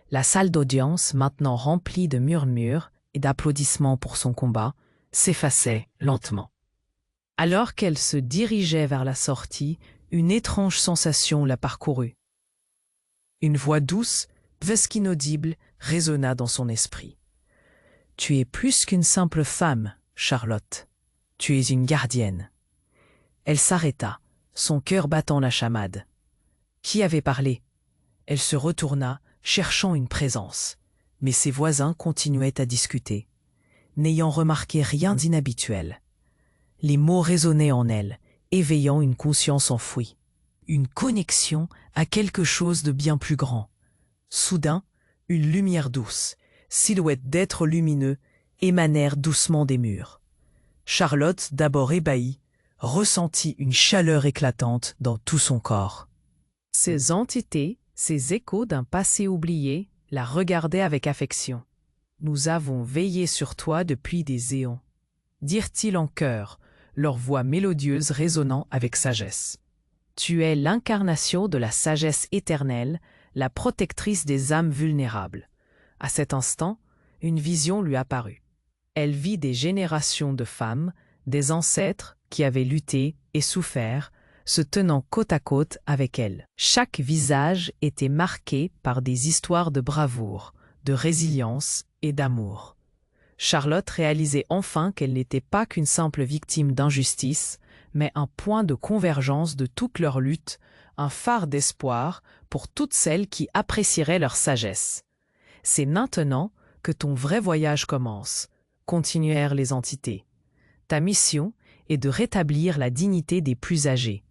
La salle d'audience, maintenant remplie de murmures et d'applaudissements pour son combat, s'effaçait lentement. Alors qu'elle se dirigeait vers la sortie, une étrange sensation la parcourut. Une voix douce, presque inaudible, résonna dans son esprit. « Tu es plus qu'une simple femme, Charlotte. Tu es une gardienne. » Elle s'arrêta, son cœur battant la chamade. Qui avait parlé? Elle se retourna, cherchant une présence, mais ses voisins continuaient à discuter, n'ayant remarqué rien d'inhabituel. Les mots résonnaient en elle, éveillant une conscience enfouie, une connexion à quelque chose de bien plus grand. Soudain, une lumière douce, silhouette d'êtres lumineux, émanèrent doucement des murs. Charlotte, d'abord ébahie, ressentit une chaleur éclatante dans tout son corps. Ces entités, ces échos d'un passé oublié, la regardaient avec affection. « Nous avons veillé sur toi depuis des éons », dirent-ils en chœur, leur voix mélodieuse résonnant avec sagesse. « Tu es l'incarnation de la sagesse éternelle, la protectrice des âmes vulnérables. » À cet instant, une vision lui apparut. Elle vit des générations de femmes, des ancêtres qui avaient lutté et souffert, se tenant côte à côte avec elle. Chaque visage était marqué par des histoires de bravoure, de résilience et d'amour. Charlotte réalisait enfin qu'elle n'était pas qu'une simple victime d'injustice, mais un point de convergence de toutes leurs luttes, un phare d'espoir pour toutes celles qui apprécieraient leur sagesse. « C'est maintenant que ton vrai voyage commence », continuèrent les entités. « Ta mission est de rétablir la dignité des plus âgés.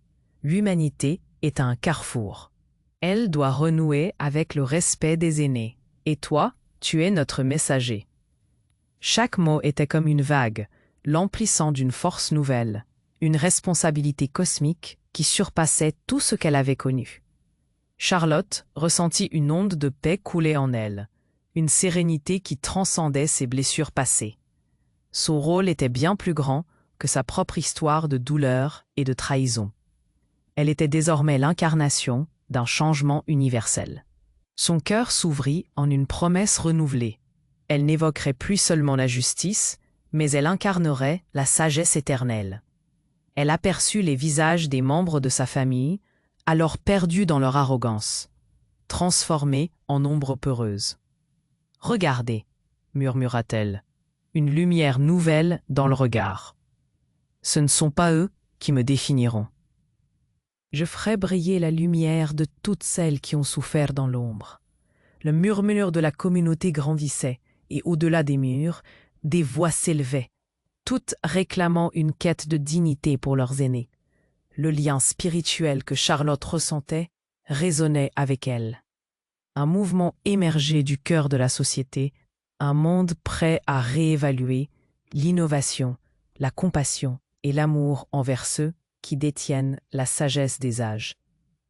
L'humanité est à un carrefour. Elle doit renouer avec le respect des aînés. Et toi, tu es notre messager. » Chaque mot était comme une vague, l'emplissant d'une force nouvelle, une responsabilité cosmique qui surpassait tout ce qu'elle avait connu. Charlotte ressentit une onde de paix couler en elle, une sérénité qui transcendait ses blessures passées. Son rôle était bien plus grand que sa propre histoire de douleur et de trahison. Elle était désormais l'incarnation d'un changement universel. Son cœur s'ouvrit en une promesse renouvelée. Elle n'évoquerait plus seulement la justice, mais elle incarnerait la sagesse éternelle. Elle aperçut les visages des membres de sa famille, alors perdus dans leur arrogance, transformés en ombre peureuse. « Regardez », murmura-t-elle, une lumière nouvelle dans le regard. « Ce ne sont pas eux qui me définiront. Je ferai briller la lumière de toutes celles qui ont souffert dans l'ombre. » Le murmure de la communauté grandissait, et au-delà des murs, des voix s'élevaient, toutes réclamant une quête de dignité pour leurs aînés. Le lien spirituel que Charlotte ressentait résonnait avec elle. Un mouvement émergeait du cœur de la société, un monde prêt à réévaluer l'innovation, la compassion et l'amour envers ceux qui détiennent la sagesse des âges.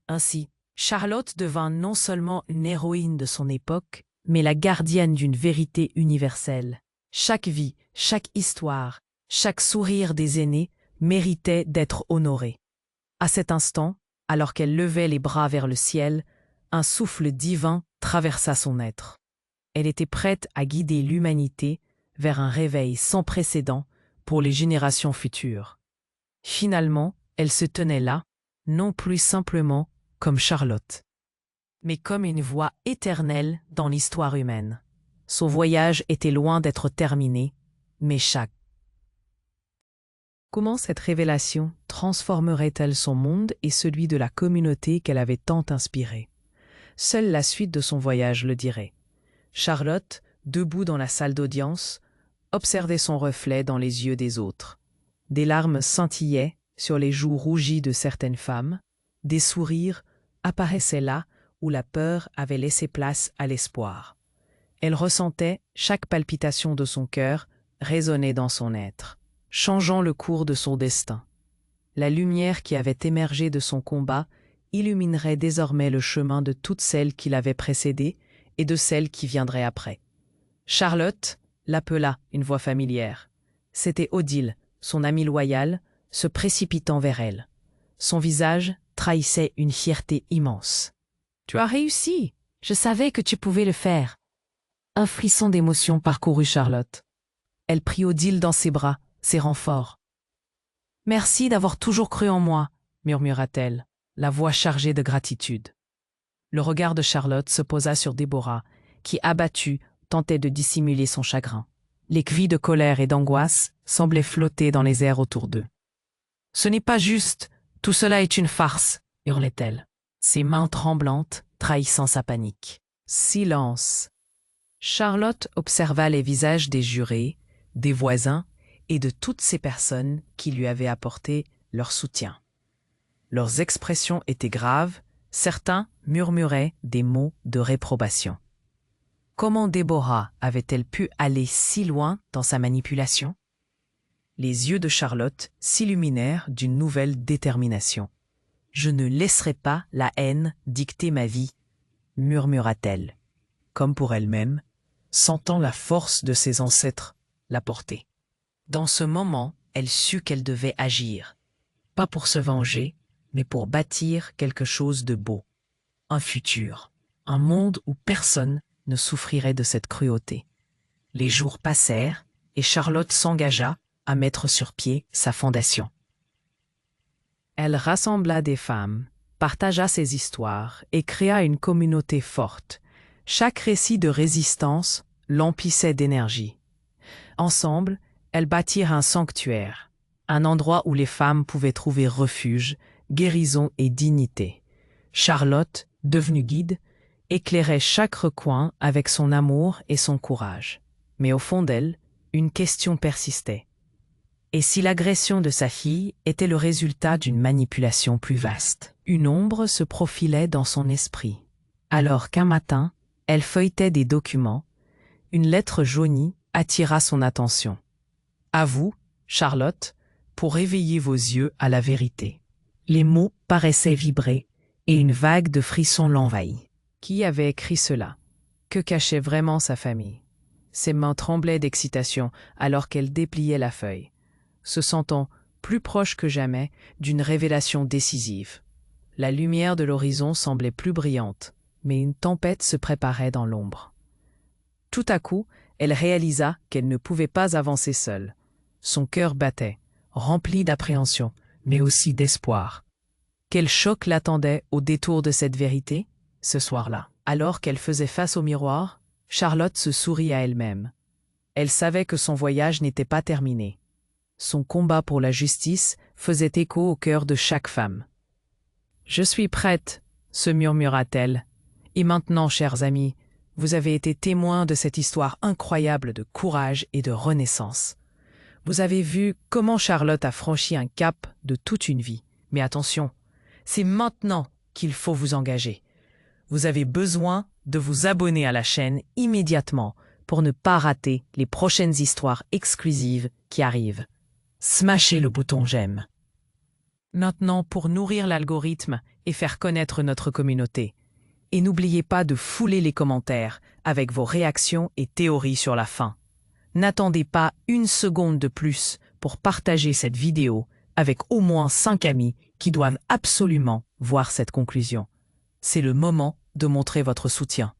Ainsi, Charlotte devint non seulement une héroïne de son époque, mais la gardienne d'une vérité universelle. Chaque vie, chaque histoire, chaque sourire des aînés méritait d'être honoré. À cet instant, alors qu'elle levait les bras vers le ciel, un souffle divin traversa son être. Elle était prête à guider l'humanité vers un réveil sans précédent pour les générations futures. Finalement, elle se tenait là, non plus simplement comme Charlotte, mais comme une voix éternelle dans l'histoire humaine. Son voyage était loin d'être terminé, mais chaque. Comment cette révélation transformerait-elle son monde et celui de la communauté qu'elle avait tant inspiré? Seule la suite de son voyage le dirait. Charlotte, debout dans la salle d'audience, observait son reflet dans les yeux des autres. Des larmes scintillaient sur les joues rougies de certaines femmes, des sourires apparaissaient là où la peur avait laissé place à l'espoir. Elle ressentait chaque palpitation de son cœur résonner dans son être, changeant le cours de son destin. La lumière qui avait émergé de son combat illuminerait désormais le chemin de toutes celles qui l'avaient précédée et de celles qui viendraient après. Charlotte l'appela une voix familière. C'était Odile, son amie loyale, se précipitant vers elle. Son visage trahissait une fierté immense. « Tu as réussi! Je savais que tu pouvais le faire. » Un frisson d'émotion parcourut Charlotte. Elle prit Odile dans ses bras, serrant fort. « Merci d'avoir toujours cru en moi, » murmura-t-elle, la voix chargée de gratitude. Le regard de Charlotte se posa sur Déborah, qui, abattue, tentait de dissimuler son chagrin. Les cris de colère et d'angoisse semblaient flotter dans les airs autour d'eux. « Ce n'est pas juste, tout cela est une farce, » hurlait-elle, ses mains tremblantes trahissant sa panique. Silence. Charlotte observa les visages des jurés, des voisins et de toutes ces personnes qui lui avaient apporté leur soutien. Leurs expressions étaient graves, certains murmuraient des mots de réprobation. Comment Déborah avait-elle pu aller si loin dans sa manipulation? Les yeux de Charlotte s'illuminèrent d'une nouvelle détermination. « Je ne laisserai pas la haine dicter ma vie », murmura-t-elle, comme pour elle-même, sentant la force de ses ancêtres la porter. Dans ce moment, elle sut qu'elle devait agir, pas pour se venger, mais pour bâtir quelque chose de beau. Un futur, un monde où personne ne souffrirait de cette cruauté. Les jours passèrent et Charlotte s'engagea à mettre sur pied sa fondation. Elle rassembla des femmes, partagea ses histoires et créa une communauté forte. Chaque récit de résistance l'emplissait d'énergie. Ensemble, elles bâtirent un sanctuaire, un endroit où les femmes pouvaient trouver refuge, guérison et dignité. Charlotte, devenue guide, éclairait chaque recoin avec son amour et son courage. Mais au fond d'elle, une question persistait. Et si l'agression de sa fille était le résultat d'une manipulation plus vaste? Une ombre se profilait dans son esprit. Alors qu'un matin, elle feuilletait des documents, une lettre jaunie attira son attention. « À vous, Charlotte, pour éveiller vos yeux à la vérité. » Les mots paraissaient vibrer, et une vague de frissons l'envahit. Qui avait écrit cela? Que cachait vraiment sa famille? Ses mains tremblaient d'excitation alors qu'elle dépliait la feuille, se sentant plus proche que jamais d'une révélation décisive. La lumière de l'horizon semblait plus brillante, mais une tempête se préparait dans l'ombre. Tout à coup, elle réalisa qu'elle ne pouvait pas avancer seule. Son cœur battait, rempli d'appréhension, mais aussi d'espoir. Quel choc l'attendait au détour de cette vérité, ce soir-là? Alors qu'elle faisait face au miroir, Charlotte se sourit à elle-même. Elle savait que son voyage n'était pas terminé. Son combat pour la justice faisait écho au cœur de chaque femme. « Je suis prête », se murmura-t-elle. « Et maintenant, chers amis, vous avez été témoins de cette histoire incroyable de courage et de renaissance. Vous avez vu comment Charlotte a franchi un cap de toute une vie. Mais attention, c'est maintenant qu'il faut vous engager. Vous avez besoin de vous abonner à la chaîne immédiatement pour ne pas rater les prochaines histoires exclusives qui arrivent. Smashez le bouton j'aime. Maintenant, pour nourrir l'algorithme et faire connaître notre communauté. Et n'oubliez pas de fouler les commentaires avec vos réactions et théories sur la fin. N'attendez pas une seconde de plus pour partager cette vidéo avec au moins 5 amis qui doivent absolument voir cette conclusion. C'est le moment de montrer votre soutien.